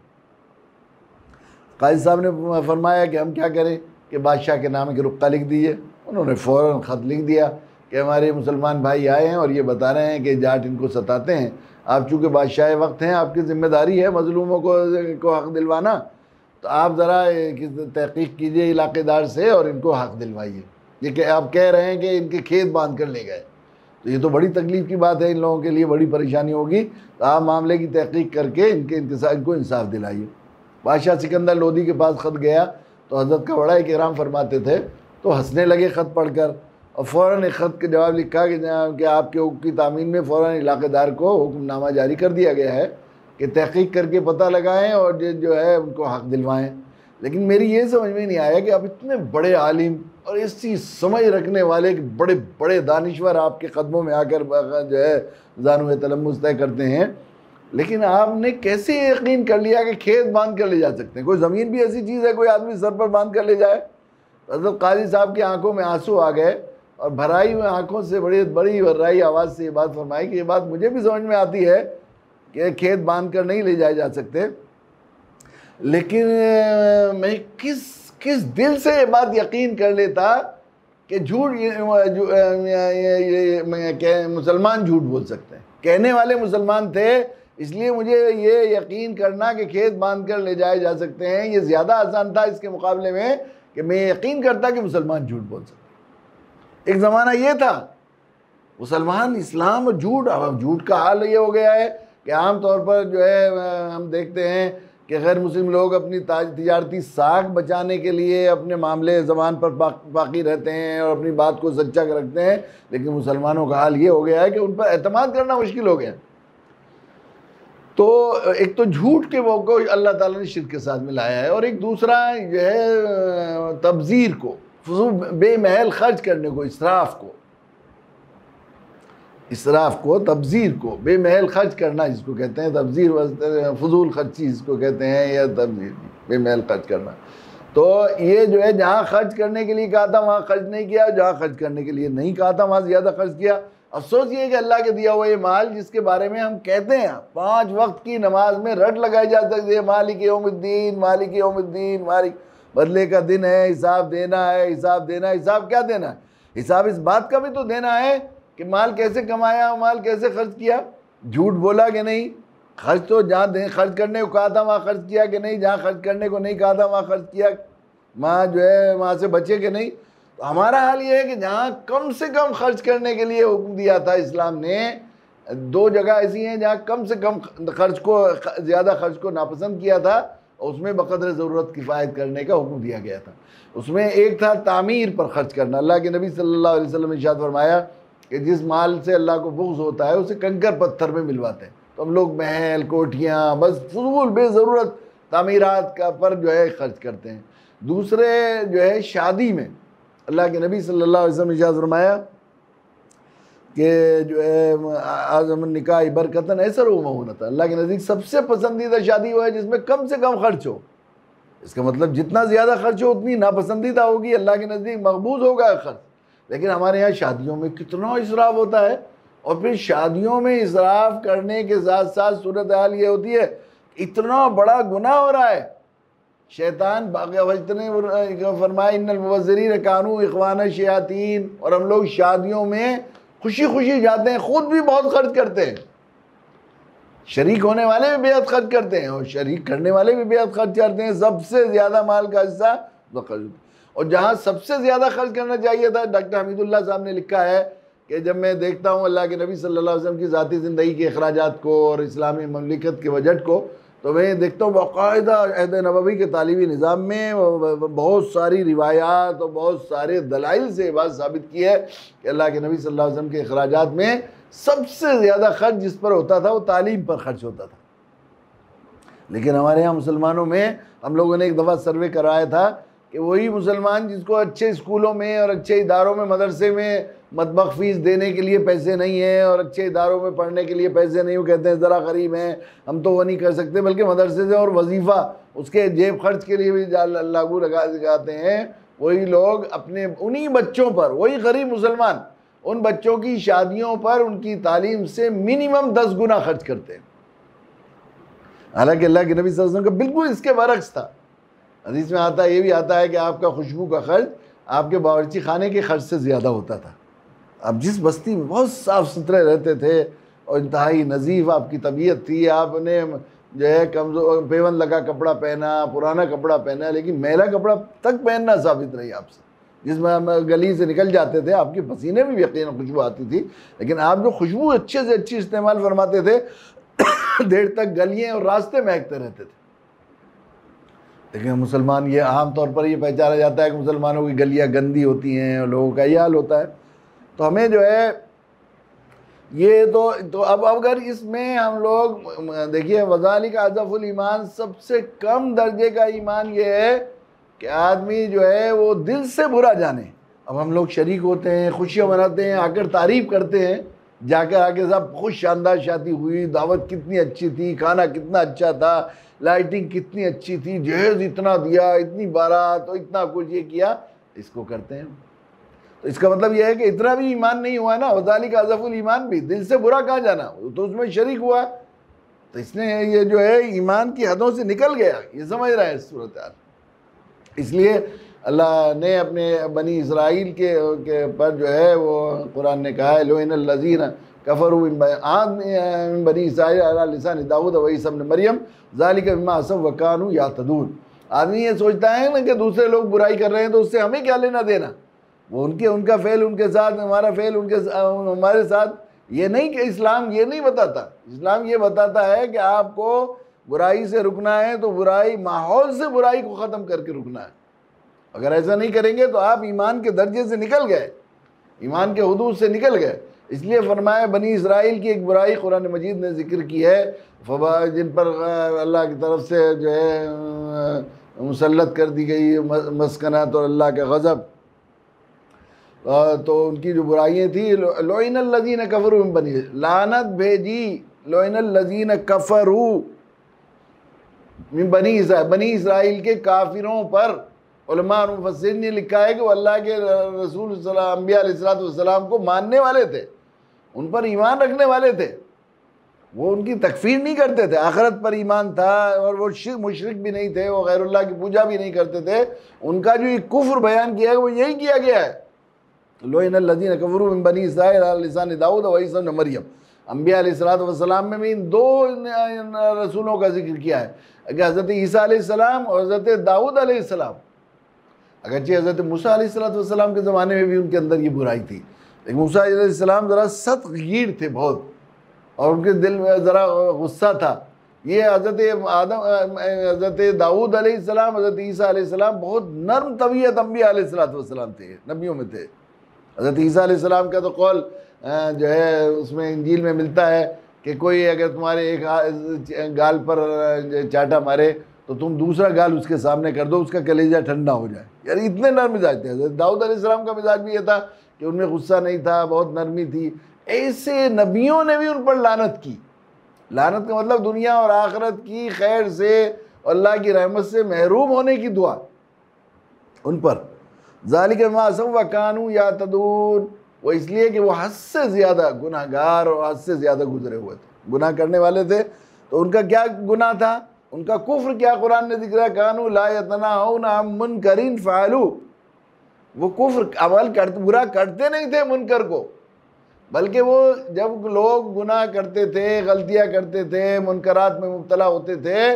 काजी साहब ने फरमाया कि हम क्या करें कि बादशाह के नाम के रुक्का लिख दीजिए। उन्होंने फ़ौरन ख़त लिख दिया कि हमारे मुसलमान भाई आए हैं और ये बता रहे हैं कि जाट इनको सताते हैं, आप चूँकि बादशाह वक्त हैं, आपकी ज़िम्मेदारी है मज़लूमों को हक़ दिलवाना, तो आप ज़रा तहक़ीक़ कीजिए इलाक़ेदार से और इनको हक़ दिलवाइए। ये कि आप कह रहे हैं कि इनके खेत बांध कर ले गए, तो ये तो बड़ी तकलीफ़ की बात है, इन लोगों के लिए बड़ी परेशानी होगी। तो आप मामले की तहक़ीक़ करके इनको इंसाफ़ दिलाइए। बादशाह सिकंदर लोदी के पास ख़त गया तो हज़रत का बड़ा इकराम फरमाते थे, तो हंसने लगे ख़त पढ़कर, और फ़ौरन एक ख़त के जवाब लिखा कि आपके हुक्म की तामीन में फ़ौरन इलाक़ेदार को हुक्मनामा जारी कर दिया गया है कि तहक़ीक़ करके पता लगाएं और जो है उनको हक़ दिलवाएं। लेकिन मेरी ये समझ में नहीं आया कि आप इतने बड़े आलिम और इसी समझ रखने वाले बड़े बड़े दानिश्वर आपके कदमों में आकर जो है ज़ानुए तलम्मुस तय करते हैं, लेकिन आपने कैसे यकीन कर लिया कि खेत बांध कर ले जा सकते हैं? कोई ज़मीन भी ऐसी चीज़ है कोई आदमी सर पर बांध कर ले जाए? हज़रत काजी साहब की आंखों में आंसू आ गए और भराई हुई आंखों से बड़ी भर्राई आवाज़ से ये बात फरमाई कि ये बात मुझे भी समझ में आती है कि खेत बांध कर नहीं ले जाए जा सकते, लेकिन मैं किस दिल से ये बात यकीन कर लेता कि मुसलमान झूठ बोल सकते हैं। कहने वाले मुसलमान थे, इसलिए मुझे ये यकीन करना कि खेत बांध कर ले जाए जा सकते हैं ये ज़्यादा आसान था इसके मुकाबले में कि मैं यकीन करता कि मुसलमान झूठ बोल सकते। एक ज़माना ये था मुसलमान इस्लाम और झूठ। अब झूठ का हाल ये हो गया है कि आम तौर पर जो है हम देखते हैं कि गैर मुस्लिम लोग अपनी तिजारती साख बचाने के लिए अपने मामले ज़बान पर बाकी रहते हैं और अपनी बात को सच्चा रखते हैं, लेकिन मुसलमानों का हाल ये हो गया है कि उन पर एतमाद करना मुश्किल हो गया। तो एक तो झूठ के वो को अल्लाह ताला ने शिर्क के साथ मिलाया है, और एक दूसरा जो है तब्जीर को, फजूल बेमहल खर्च करने को, इसराफ को तब्जीर को, बेमहल खर्च करना जिसको कहते हैं तब्जीर, फजूल खर्ची जिसको कहते हैं, या तब्जीर बेमहल खर्च करना। तो ये जो है जहाँ खर्च करने के लिए कहा था वहाँ खर्च नहीं किया, जहाँ खर्च करने के लिए नहीं कहा था वहाँ ज़्यादा खर्च किया। अफसोस ये कि अल्लाह के दिया हुआ ये माल जिसके बारे में हम कहते हैं 5 वक्त की नमाज में रट लगाई जा सकती है, मालिक यौमुद्दीन, मालिक यौमुद्दीन, मालिक, बदले का दिन है, हिसाब देना है, हिसाब देना है। हिसाब क्या देना है? हिसाब इस बात का भी तो देना है कि माल कैसे कमाया, माल कैसे खर्च किया, झूठ बोला कि नहीं, खर्च तो जहाँ खर्च करने को कहा था वहाँ खर्च किया कि नहीं, जहाँ खर्च करने को नहीं कहा था वहाँ खर्च किया, वहाँ जो है वहाँ से बचे कि नहीं। तो हमारा हाल ये है कि जहाँ कम से कम खर्च करने के लिए हुक्म दिया था इस्लाम ने, 2 जगह ऐसी हैं जहाँ कम से कम खर्च को, ज़्यादा खर्च को नापसंद किया था, और उसमें बक़द्र ज़रूरत किफ़ायत करने का हुक्म दिया गया था। उसमें एक था तामीर पर खर्च करना। अल्लाह के नबी सल्लल्लाहु अलैहि वसल्लम ने इरशाद फरमाया कि जिस माल से अल्लाह को बुग़्ज़ होता है उसे कंकर पत्थर में मिलवाते हैं। तो हम लोग महल, कोठियाँ, बस फजूल बेज़रूरत तामीरात का पर जो है खर्च करते हैं। दूसरे जो है शादी में अल्लाह के नबी सल्लल्लाहु अलैहि वसल्लम ने इरशाद फरमाया कि जो है आज़म निकाह बरकतन ऐसर हो मऊनतन, अल्लाह के नज़दीक सबसे पसंदीदा शादी वो है जिसमें कम से कम खर्च हो। इसका मतलब जितना ज़्यादा खर्च हो उतनी नापसंदीदा होगी, अल्लाह के नज़दीक मकबूल होगा खर्च। लेकिन हमारे यहाँ शादियों में कितना इसराफ होता है, और फिर शादियों में इसराफ करने के साथ साथ सूरत हाल ये होती है इतना बड़ा गुनाह हो रहा है। शैतान ने फरमाया इन्नल मुबज़्ज़िरीन कानू इख़वान शयातीन, और हम लोग शादियों में खुशी खुशी जाते हैं, खुद भी बहुत खर्च करते हैं, शरीक होने वाले भी बेहद खर्च करते हैं और शरीक करने वाले भी बेहद खर्च करते हैं। सबसे ज़्यादा माल का हिस्सा वो खर्च, और जहाँ सबसे ज़्यादा खर्च करना चाहिए था, डॉक्टर हमीदुल्लाह साहब ने लिखा है कि जब मैं देखता हूँ अल्लाह के नबी सल्लल्लाहु अलैहि वसल्लम की ज़ाती ज़िंदगी के अखराजात को और इस्लामी ममलिकत के बजट को, तो मैं देखता हूँ बाकायदा अहद नबवी के तालीमी निज़ाम में बहुत सारी रिवायात और बहुत सारे दलाइल से बात साबित की है कि अल्लाह के नबी सल्लल्लाहु अलैहि वसल्लम के अखराजात में सबसे ज़्यादा खर्च जिस पर होता था वो तालीम पर खर्च होता था। लेकिन हमारे यहाँ मुसलमानों में हम लोगों ने एक दफ़ा सर्वे कराया था कि वही मुसलमान जिसको अच्छे स्कूलों में और अच्छे इदारों में, मदरसे में मतबख फ़ीस देने के लिए पैसे नहीं हैं और अच्छे इदारों में पढ़ने के लिए पैसे नहीं, वो कहते हैं ज़रा गरीब हैं, हम तो वो नहीं कर सकते, बल्कि मदरसे से और वजीफ़ा उसके जेब खर्च के लिए भी लागू लगाते हैं। वही लोग अपने उन्हीं बच्चों पर, वही गरीब मुसलमान उन बच्चों की शादियों पर उनकी तालीम से मिनिमम 10 गुना खर्च करते हैं। हालांकि अल्लाह के नबी सल्लल्लाहु अलैहि वसल्लम का बिल्कुल इसके बरक्स था। हदीस में आता है, ये भी आता है कि आपका खुशबू का खर्च आपके बावर्ची खाने के खर्च से ज़्यादा होता था। आप जिस बस्ती में बहुत साफ़ सुथरे रहते थे और इंतहाई नज़ीफ़ आपकी तबीयत थी, आपने जो है कमज़ोर पेवन लगा कपड़ा पहना, पुराना कपड़ा पहना, लेकिन मैला कपड़ा तक पहनना साबित रही आपसे, जिसमें हम गली से निकल जाते थे, आपके पसीने में भी यकीन खुशबू आती थी, लेकिन आप जो खुशबू अच्छे से अच्छी इस्तेमाल फरमाते थे देर तक गलियाँ और रास्ते महकते रहते थे। लेकिन मुसलमान, ये आम तौर पर ये पहचाना जाता है कि मुसलमानों की गलियाँ गंदी होती हैं और लोगों का ये हाल होता है। तो हमें जो है ये तो अब अगर इसमें हम लोग देखिए, वज़ालिका अज़फ़ुल ईमान, सबसे कम दर्जे का ईमान ये है कि आदमी जो है वो दिल से बुरा जाने। अब हम लोग शरीक होते हैं, खुशियाँ मनाते हैं, आकर तारीफ़ करते हैं, जाकर आके साहब खुश शानदार शादी हुई, दावत कितनी अच्छी थी, खाना कितना अच्छा था, लाइटिंग कितनी अच्छी थी, जहेज इतना दिया, इतनी बारात और इतना कुछ ये किया, इसको करते हैं। तो इसका मतलब यह है कि इतना भी ईमान नहीं हुआ ना। वज़ालिका अज़फ़ुल ईमान भी दिल से बुरा कहाँ जाना, तो उसमें शरीक हुआ, तो इसने ये जो है ईमान की हदों से निकल गया, ये समझ रहा है सूरत हाल। इसलिए अल्लाह ने अपने बनी इसराइल के पर जो है वो कुरान ने कहा है, लुइनल लज़ीना कफ़रू मिन बनी इसराइल अला लिसान दाऊद व ईसा इब्न मरियम ज़ालिका बिमा असव व कानू यातदून। आदमी ये सोचता है ना कि दूसरे लोग बुराई कर रहे हैं तो उससे हमें क्या लेना देना, वो उनका फ़ेल उनके साथ, हमारा फ़ेल हमारे साथ। ये नहीं कि इस्लाम ये नहीं बताता, इस्लाम ये बताता है कि आपको बुराई से रुकना है तो बुराई, माहौल से बुराई को ख़त्म करके रुकना है। अगर ऐसा नहीं करेंगे तो आप ईमान के दर्जे से निकल गए, ईमान के हुदूद से निकल गए। इसलिए फरमाया बनी इसराइल की एक बुराई कुरान मजीद ने जिक्र की है, जिन पर अल्लाह की तरफ से जो है मुसल्लत कर दी गई मस्कनत और अल्लाह का गज़ब, तो उनकी जो बुराइयाँ थी, लोइनल लज़ीन कफ़रू मिन बनी, लानत भेजी लोइनल लज़ीन कफ़रू मिन बनी इसराइल के काफिरों पर। उलमा और मुफस्सिरीन ने लिखा है कि वो अल्लाह के रसूल अंबिया अलैहिस्सलाम को मानने वाले थे, उन पर ईमान रखने वाले थे, वो उनकी तकफीर नहीं करते थे, आखिरत पर ईमान था, और वो मुशरिक भी नहीं थे, वो गैरुल्लाह की पूजा भी नहीं करते थे। उनका जो ये कुफ्र बयान किया है वो यही किया गया है, लोइनल लज़ीन कफ़रू मिन बनी इसराइल अला लिसान दाऊद व ईसा इब्न मरियम। अंबिया अलैहिस्सलाम में भी इन दो रसूलों का जिक्र किया है कि हज़रत ईसा अलैहिस्सलाम और हज़रत दाऊद अलैहिस्सलाम। अगरचे हज़रत मूसा अलैहिस्सलाम के ज़माने में भी उनके अंदर ये बुराई थी, लेकिन मूसा अलैहिस्सलाम ज़रा सख्तगीर थे बहुत, और उनके दिल में ज़रा गुस्सा था। ये हज़रत दाऊद अलैहिस्सलाम, हज़रत ईसा अलैहिस्सलाम बहुत नर्म तबीयत अंबिया अलैहिस्सलाम थे, नबियों में थे। हज़रत ईसा अलैहिस्सलाम का तो कौल जो है उसमें इंजील में मिलता है कि कोई अगर तुम्हारे एक गाल पर चाटा मारे तो तुम दूसरा गाल उसके सामने कर दो, उसका कलेजा ठंडा हो जाए। यार इतने नर्म मिजाज थे। हज़रत दाऊद अलैहिस्सलाम का मिजाज भी ये था कि उनमें गुस्सा नहीं था, बहुत नरमी थी। ऐसे नबियों ने भी उन पर लानत की। लानत का मतलब दुनिया और आखिरत की खैर से, अल्लाह की रहमत से महरूम होने की दुआ उन पर। ज़ालिका बिमा असौ व कानू यातदून, वो इसलिए कि वो हद से ज़्यादा गुनाहगार और हद से ज़्यादा गुजरे हुए थे, गुनाह करने वाले थे। तो उनका क्या गुनाह था, उनका कुफ्र क्या कुरान ने जिक्र, कानू ला यतनाहून अन मुनकरिन फ़अलू, वो कुफ्र अमल करते, बुरा करते नहीं थे मुनकर को, बल्कि वो जब लोग गुनाह करते थे, गलतियाँ करते थे, मुनकरात में मुब्तला होते थे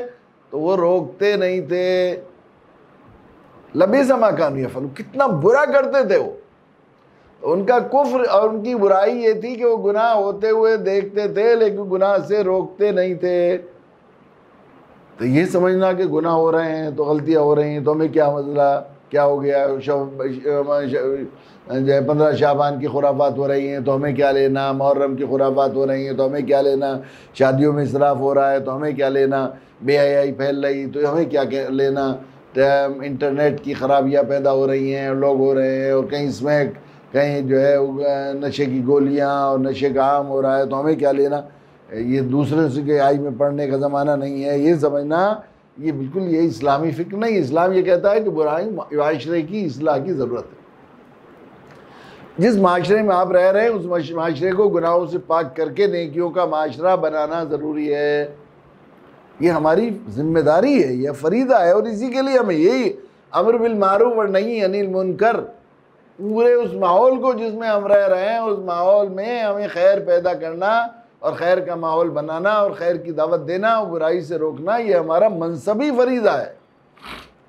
तो वो रोकते नहीं थे। लबीसा मा कानू यफ़अलून, कितना बुरा करते थे वो। उनका कुफ्र और उनकी बुराई ये थी कि वो गुनाह होते हुए देखते थे लेकिन गुनाह से रोकते नहीं थे। तो ये समझना कि गुनाह हो रहे हैं तो गलतियाँ हो रही हैं तो हमें क्या मसला, क्या हो गया, 15 शाबान की खुराफात हो रही हैं तो हमें क्या लेना, मुहर्रम की खुराफात हो रही हैं तो हमें क्या लेना, शादियों में इसराफ हो रहा है तो हमें क्या लेना, बेहयाई फैल रही तो हमें क्या लेना, इंटरनेट की खराबियाँ पैदा हो रही हैं, लोग हो रहे हैं, और कहीं इसमें कहीं जो है नशे की गोलियाँ और नशे का आम हो रहा है तो हमें क्या लेना। ये दूसरे से के आई में पढ़ने का ज़माना नहीं है, ये समझना ये बिल्कुल ये इस्लामी फ़िक्र नहीं। इस्लाम ये कहता है कि बुराई माशरे की इस्लाह की ज़रूरत है। जिस माशरे में आप रह रहे हैं उस माशरे को गुनाहों से पाक करके नेकियों का माशरा बनाना ज़रूरी है। ये हमारी जिम्मेदारी है, यह फरीदा है, और इसी के लिए हमें यही अम्र बिल मारूफ और नही अनिल मुनकर, पूरे उस माहौल को जिसमें हम रह रहे हैं उस माहौल में हमें खैर पैदा करना और खैर का माहौल बनाना और खैर की दावत देना और बुराई से रोकना, ये हमारा मनसबी फरीदा है।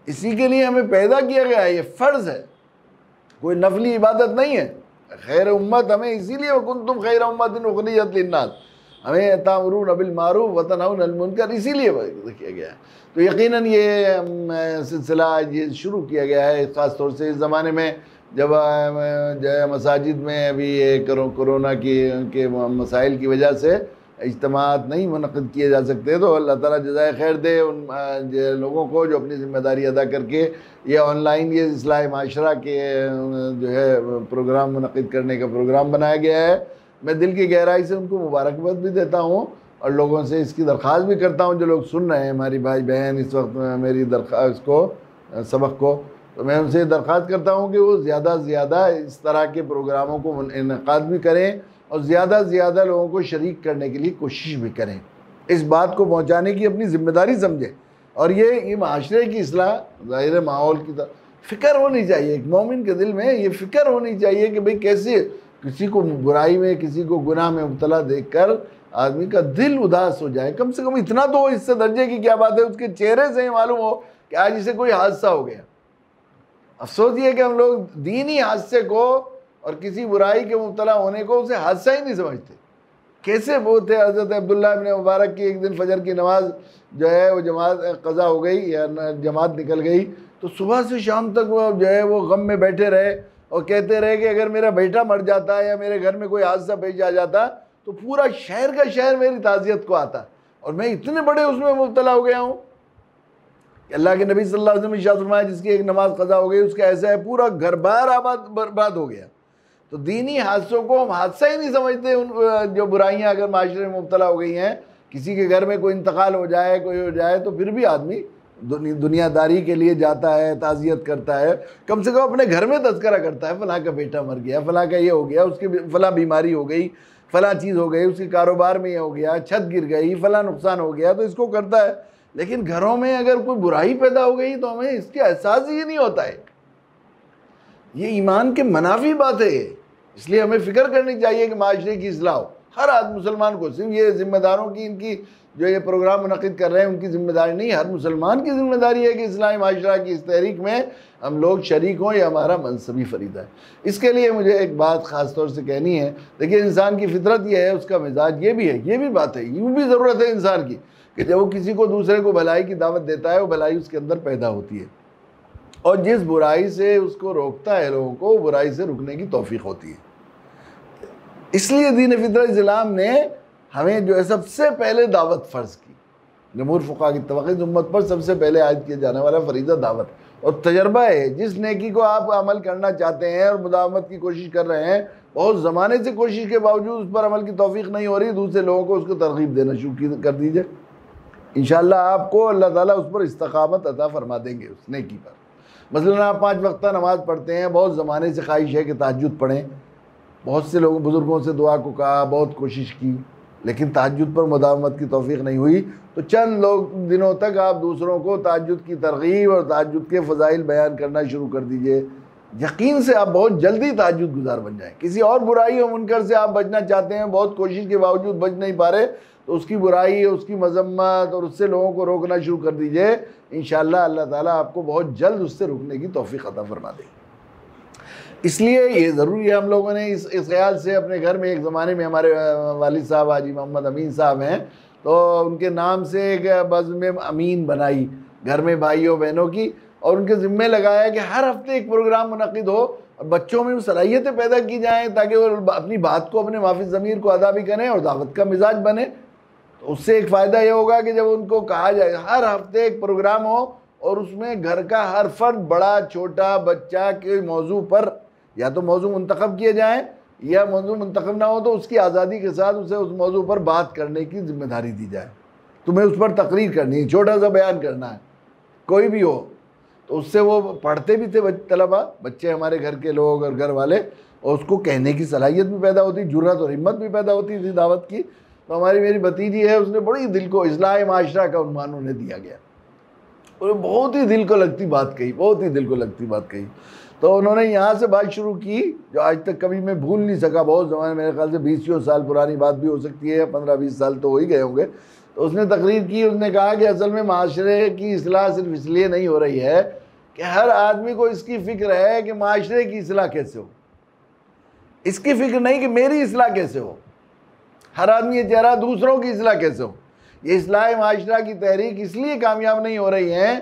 इसी के लिए हमें पैदा किया गया है, ये फ़र्ज़ है, कोई नफली इबादत नहीं है। खैर उम्मत हमें इसीलिए कुंतुम खैर उम्मतिन उखरिजत लिन्नास, हमें तामुरून बिल मारूफ व तनहौना अनिल मुनकर इसीलिए किया गया है। तो यकीनन ये सिलसिला ये शुरू किया गया है ख़ास तौर से इस ज़माने में जब जो है मसाजिद में अभी ये कोरोना के मसाइल की वजह से इज्तिमात नहीं मुनक़िद किए जा सकते। तो अल्लाह ताला जज़ाए खैर दे उन लोगों को जो अपनी ज़िम्मेदारी अदा करके ये ऑनलाइन ये इस्लाह माशरा के जो है प्रोग्राम मुनक़िद करने का प्रोग्राम बनाया गया है। मैं दिल की गहराई से उनको मुबारकबाद भी देता हूँ और लोगों से इसकी दरख्वास्त भी करता हूँ, जो लोग सुन रहे हैं हमारी भाई बहन इस वक्त मेरी दरख्वास्त को सबक को, तो मैं उनसे दरख्वास्त करता हूँ कि वो ज़्यादा से ज़्यादा इस तरह के प्रोग्रामों को इनेकाद भी करें और ज़्यादा से ज़्यादा लोगों को शरीक करने के लिए कोशिश भी करें, इस बात को पहुँचाने की अपनी ज़िम्मेदारी समझें। और ये माशरे की इस्लाह ज़ाहिर माहौल की तरह फ़िक्र होनी चाहिए, एक मोमिन के दिल में ये फ़िक्र होनी चाहिए कि भाई कैसे किसी को बुराई में किसी को गुनाह में मुब्तला देखकर आदमी का दिल उदास हो जाए। कम से कम इतना तो इससे दर्जे की क्या बात है, उसके चेहरे से ही मालूम हो कि आज इसे कोई हादसा हो गया। अफसोस ये कि हम लोग दीनी हादसे को और किसी बुराई के मुब्तला होने को उसे हादसा ही नहीं समझते। कैसे वो थे हज़रत अब्दुल्ला इब्न मुबारक की एक दिन फजर की नमाज जो है वो जमात क़ज़ा हो गई या जमात निकल गई, तो सुबह से शाम तक वो जो है वो गम में बैठे रहे और कहते रहे कि अगर मेरा बेटा मर जाता या मेरे घर में कोई हादसा पेश आ जाता तो पूरा शहर का शहर मेरी ताज़ियत को आता, और मैं इतने बड़े उसमें मुब्तला हो गया हूँ। अल्लाह के नबी सल्लल्लाहु अलैहि वसल्लम ने इरशाद फरमाया जिसकी एक नमाज क़ज़ा हो गई उसका ऐसा है पूरा घर बार आबाद बर्बाद हो गया। तो दीनी हादसों को हम हादसा ही नहीं समझते। उन जो बुराइयां अगर माशरे में मुब्तला हो गई हैं, किसी के घर में कोई इंतकाल हो जाए, कोई हो जाए, तो फिर भी आदमी दुनियादारी के लिए जाता है, ताज़ियत करता है, कम से कम अपने घर में तज़किरा करता है, फ़लाँ का बेटा मर गया, फ़लाँ का ये हो गया, उसकी फ़लाँ बीमारी हो गई, फ़लाँ चीज़ हो गई, उसके कारोबार में ये हो गया, छत गिर गई, फ़लाँ नुकसान हो गया, तो इसको करता है। लेकिन घरों में अगर कोई बुराई पैदा हो गई तो हमें इसके एहसास ही नहीं होता है। ये ईमान के मनाफी बात है, इसलिए हमें फ़िक्र करनी चाहिए कि माशरे की इस्लाह हो। हर आदमी मुसलमान को, सिर्फ ये ज़िम्मेदारों की इनकी जो ये प्रोग्राम मुनक़िद कर रहे हैं उनकी ज़िम्मेदारी नहीं, हर मुसलमान की ज़िम्मेदारी है कि इस्लाही माशरा की इस तहरीक में हम लोग शरीक हों, ये हमारा मनसबी फ़रीदा है। इसके लिए मुझे एक बात ख़ास तौर से कहनी है। देखिए, इंसान की फितरत ये है, उसका मिजाज ये भी है, ये भी बात है, यूँ भी ज़रूरत है इंसान की कि जब वो किसी को दूसरे को भलाई की दावत देता है, वो भलाई उसके अंदर पैदा होती है, और जिस बुराई से उसको रोकता है लोगों को, बुराई से रुकने की तौफीक होती है। इसलिए दीन फितरत इस्लाम ने हमें जो है सबसे पहले दावत फ़र्ज़ की। जमहूर फ़ुक़हा की इत्तिफ़ाक़ उम्मत पर सबसे पहले आयद किया जाने वाला फ़रीज़ा दावत और तजर्बा है। जिस नेकी को आप अमल करना चाहते हैं और मुदावमत की कोशिश कर रहे हैं, बहुत ज़माने से कोशिश के बावजूद उस पर अमल की तौफ़ीक़ नहीं हो रही, दूसरे लोगों को उसको तरग़ीब देना शुरू कर दीजिए। इंशाअल्लाह आपको अल्लाह ताला उस पर इस्तक़ामत अता फ़रमा देंगे उस नेकी पर। मसलन आप 5 वक्त नमाज़ पढ़ते हैं, बहुत ज़माने से ख्वाहिश है कि तहज्जुद पढ़ें, बहुत से लोगों बुज़ुर्गों से दुआ को कहा, बहुत कोशिश की, लेकिन तहज्जुद पर मुदावमत की तौफ़ीक़ नहीं हुई, तो चंद दिनों तक आप दूसरों को तहज्जुद की तरग़ीब और तहज्जुद के फ़ज़ाइल बयान करना शुरू कर दीजिए। यकीन से आप बहुत जल्दी तहज्जुद गुज़ार बन जाएँ। किसी और बुराई और मुनकर से आप बचना चाहते हैं, बहुत कोशिश के बावजूद बच नहीं पा रहे, तो उसकी बुराई, उसकी मज़म्मत और उससे लोगों को रोकना शुरू कर दीजिए। इंशाअल्लाह अल्लाह ताला आपको बहुत जल्द उससे रुकने की तौफ़ीक़ अता फ़रमा देगी। इसलिए ये ज़रूरी है, हम लोगों ने इस ख़्याल से अपने घर में, एक ज़माने में हमारे वालिद साहब हाजी मोहम्मद अमीन साहब हैं, तो उनके नाम से एक बज़्म अमीन बनाई घर में भाइयों बहनों की, और उनके ज़िम्मे लगाया कि हर हफ्ते एक प्रोग्राम मुनक़िद हो और बच्चों में सलाहियतें पैदा की जाएँ ताकि वो अपनी बात को, अपने माफ़ी ज़मीर को अदा भी करें और दावत का मिजाज बने। तो उससे एक फ़ायदा ये होगा कि जब उनको कहा जाए हर हफ्ते एक प्रोग्राम हो और उसमें घर का हर फर्द, बड़ा छोटा, बच्चा के मौजू पर या तो मौजू मुंतखब किए जाएँ, या मौजू मुंतखब ना हो तो उसकी आज़ादी के साथ उसे उस मौजू पर बात करने की ज़िम्मेदारी दी जाए। तुम्हें उस पर तकरीर करनी है, छोटा सा बयान करना है, कोई भी हो। तो उससे वो पढ़ते भी थे तलबा, बच्चे, हमारे घर के लोग और घर वाले, और उसको कहने की सलाहियत भी पैदा होती, जुर्रत और हिम्मत भी पैदा होती थी दावत की। तो हमारी मेरी भतीजी है, उसने बड़ी दिल को, इस्लाह माशरा का उन्वान उन्हें दिया गया, और बहुत ही दिल को लगती बात कही, बहुत ही दिल को लगती बात कही। तो उन्होंने यहाँ से बात शुरू की जो आज तक कभी मैं भूल नहीं सका। बहुत ज़माने, मेरे ख्याल से 20 साल पुरानी बात भी हो सकती है, या 15-20 साल तो हो ही गए होंगे। तो उसने तकरीर की, उसने कहा कि असल में माशरे की इस्लाह सिर्फ इसलिए नहीं हो रही है कि हर आदमी को इसकी फ़िक्र है कि माशरे की इस्लाह कैसे हो, इसकी फ़िक्र नहीं कि मेरी इस्लाह कैसे हो। हर आदमी ये चाह रहा दूसरों की इस्लाह कैसे हो। ये इस्लाह माशरा की तहरीक इसलिए कामयाब नहीं हो रही है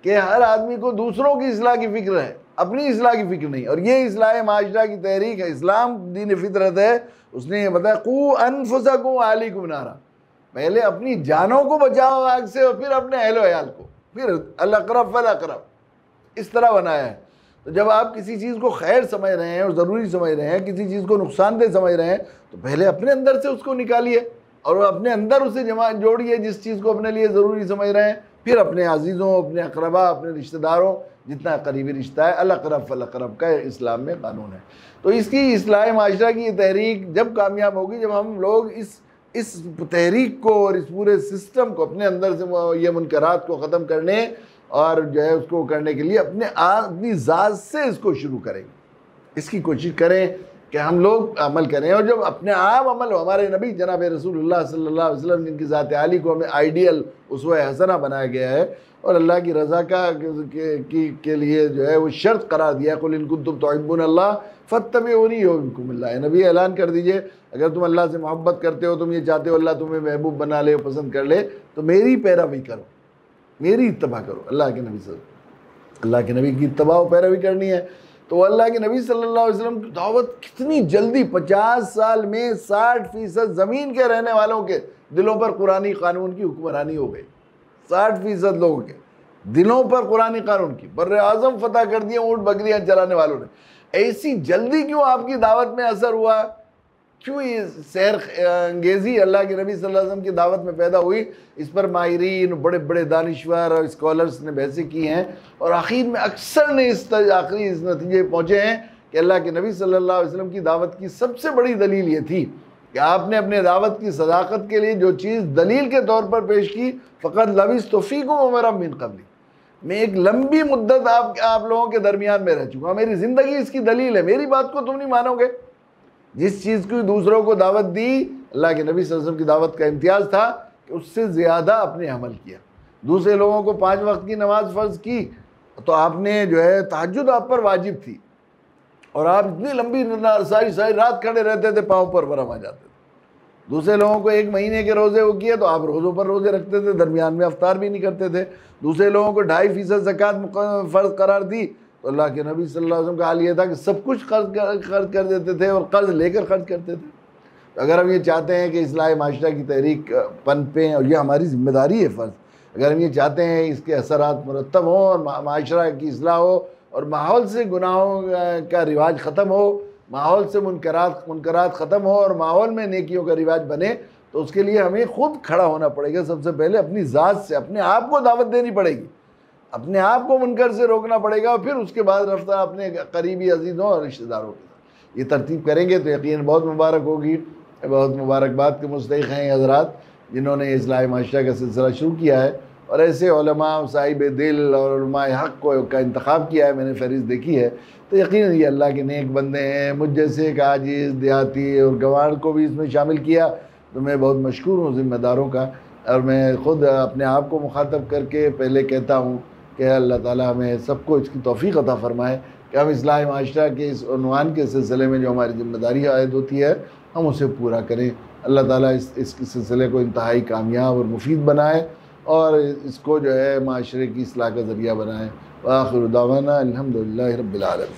कि हर आदमी को दूसरों की इस्लाह की फ़िक्र है, अपनी इस्लाह की फ़िक्र नहीं। और ये इस्लाह माशरा की तहरीक है, इस्लाम दीन फितरत है। उसने ये बताया, कू अनफुसकुम अहलीकुम नारा, पहले अपनी जानों को बचाओ आग से और फिर अपने अहलो अयाल को, फिर अल अक़रब फल अक़रब, इस तरह बनाया है। तो जब आप किसी चीज़ को खैर समझ रहे हैं और ज़रूरी समझ रहे हैं, किसी चीज़ को नुकसानदेह समझ रहे हैं, तो पहले अपने अंदर से उसको निकालिए और अपने अंदर उसे जमा जोड़िए जिस चीज़ को अपने लिए ज़रूरी समझ रहे हैं। फिर अपने अजीज़ों, अपने अक़रबा, अपने रिश्तेदारों, जितना करीबी रिश्ता है, अल अक़रब फल अक़रब का इस्लाम में कानून है। तो इसकी इस्लाह माशरा की ये तहरीक जब कामयाब होगी, जब हम लोग इस तहरीक को और इस पूरे सिस्टम को अपने अंदर से, ये मुनकरात को ख़त्म करने और जो है उसको करने के लिए अपनी ज़ात से इसको शुरू करेंगे, इसकी कोशिश करें। कि हम लोग अमल करें, और जब अपने आप अमल हो, हमारे नबी जनाब रसूलुल्लाह सल्लल्लाहु अलैहि वसल्लम जिनकी ज़ात आली को हमें आइडियल उसवा हसना बनाया गया है और अल्लाह की रज़ा के लिए जो है वो शर्त करार दिया, कुल इन कुंतुम तुहिब्बूनल्लाह फत्तबिऊनी युहब्बुकुमुल्लाह। नबी ऐलान कर दीजिए अगर तुम अल्लाह से मोहब्बत करते हो, तुम ये चाहते हो अल्लाह तुम्हें महबूब बना ले, पसंद कर ले, तो मेरी पैरवी करो, मेरी इत्तबा करो। अल्लाह के नबी की इत्तबा और पैरवी करनी है। तो अल्लाह के नबी सल्लल्लाहु अलैहि वसल्लम की दावत कितनी जल्दी 50 साल में 60% ज़मीन के रहने वालों के दिलों पर कुरानी कानून की हुक्मरानी हो गई। 60% लोगों के दिलों पर कुरानी कानून की बर्रे आज़म फतह कर दिए ऊँट बकरियाँ चलाने वालों ने। ऐसी जल्दी क्यों आपकी दावत में असर हुआ, क्यों ये सैर अंगेज़ी अल्लाह के नबी सल्लल्लाहु अलैहि वसल्लम की दावत में पैदा हुई? इस पर माहिरीन, बड़े बड़े दानिश्वर और स्कॉलर्स ने बहसें की हैं और आखिर में अक्सर ने इस नतीजे पहुँचे हैं कि अल्लाह के नबी सल्लल्लाहु अलैहि वसल्लम की दावत की सबसे बड़ी दलील ये थी कि आपने अपने दावत की सदाकत के लिए जो चीज़ दलील के तौर पर पेश की, फ़क़द लबिस्तु फ़ीकुम उमरम मिन क़ब्ली, मैं एक लंबी मुद्दत आप लोगों के दरमियान में रह चुका, मेरी ज़िंदगी इसकी दलील है, मेरी बात को तुम नहीं मानोगे। जिस चीज़ की दूसरों को दावत दी, अल्लाह के नबी सल्लल्लाहु अलैहि वसल्लम की दावत का इम्तियाज़ था कि उससे ज़्यादा आपने अमल किया। दूसरे लोगों को 5 वक्त की नमाज़ फ़र्ज़ की तो आपने जो है तहज्जुद आप पर वाजिब थी और आप इतनी लंबी सारी रात खड़े रहते थे, पाँव पर बरम आ जाते थे। दूसरे लोगों को 1 महीने के रोज़े वो किए तो आप रोज़ों पर रोज़े रखते थे, दरमियान में अफ्तार भी नहीं करते थे। दूसरे लोगों को 2.5% ज़कात फ़र्ज़ करार दी तो अल्लाह के नबी सल्लल्लाहु अलैहि वसल्लम का हाल ये था कि सब कुछ खर्च कर देते थे और कर्ज़ लेकर खर्च करते थे। तो अगर हम ये चाहते हैं कि इस्लाह माशरा की तहरीक पनपें और ये हमारी ज़िम्मेदारी है फ़र्ज़, अगर हम ये चाहते हैं इसके असरात मुरतब हों और माशरा की इस्लाह हो और माहौल से गुनाहों का रिवाज ख़त्म हो, माहौल से मुनकरात ख़त्म हो और माहौल में नेकियों का रिवाज बने, तो उसके लिए हमें ख़ुद खड़ा होना पड़ेगा। सबसे पहले अपनी ज़ात से अपने आप को दावत देनी पड़ेगी, अपने आप को मुनकर से रोकना पड़ेगा और फिर उसके बाद रफ्तार अपने करीबी अजीज़ों और रिश्तेदारों के साथ ये तरतीब करेंगे तो यकीन बहुत मुबारक होगी। बहुत मुबारकबाद के मुस्तहिक़ हैं हज़रात जिन्होंने इस्लाह माशरा का सिलसिला शुरू किया है और ऐसे उलमा साहिब दिल और उलमाए हक़ का इंतखाब किया है, मैंने फहरिस्त देखी है। तो यकीनन ये अल्लाह के नेक बंदे हैं। मुझ जैसे एक आजिज़ देहाती और गंवार को भी इसमें शामिल किया तो मैं बहुत मशकूर हूँ ज़िम्मेदारों का। और मैं ख़ुद अपने आप को मुखातब करके पहले कहता हूँ कि अल्लाह ताला हमें सबको इसकी तौफ़ीक़ अता फ़रमाए कि हम इस्लाह माशरा के इस उन्वान के सिलसिले में जो हमारी ज़िम्मेदारी आयद होती है हम उसे पूरा करें। अल्लाह ताला इस सिलसिले को इंतहाई कामयाब और मुफीद बनाए और इसको जो है माशरे की इस्लाह का ज़रिया बनाए। व आखिर दावाना अल्हम्दुलिल्लाहि रब्बिल आलमीन।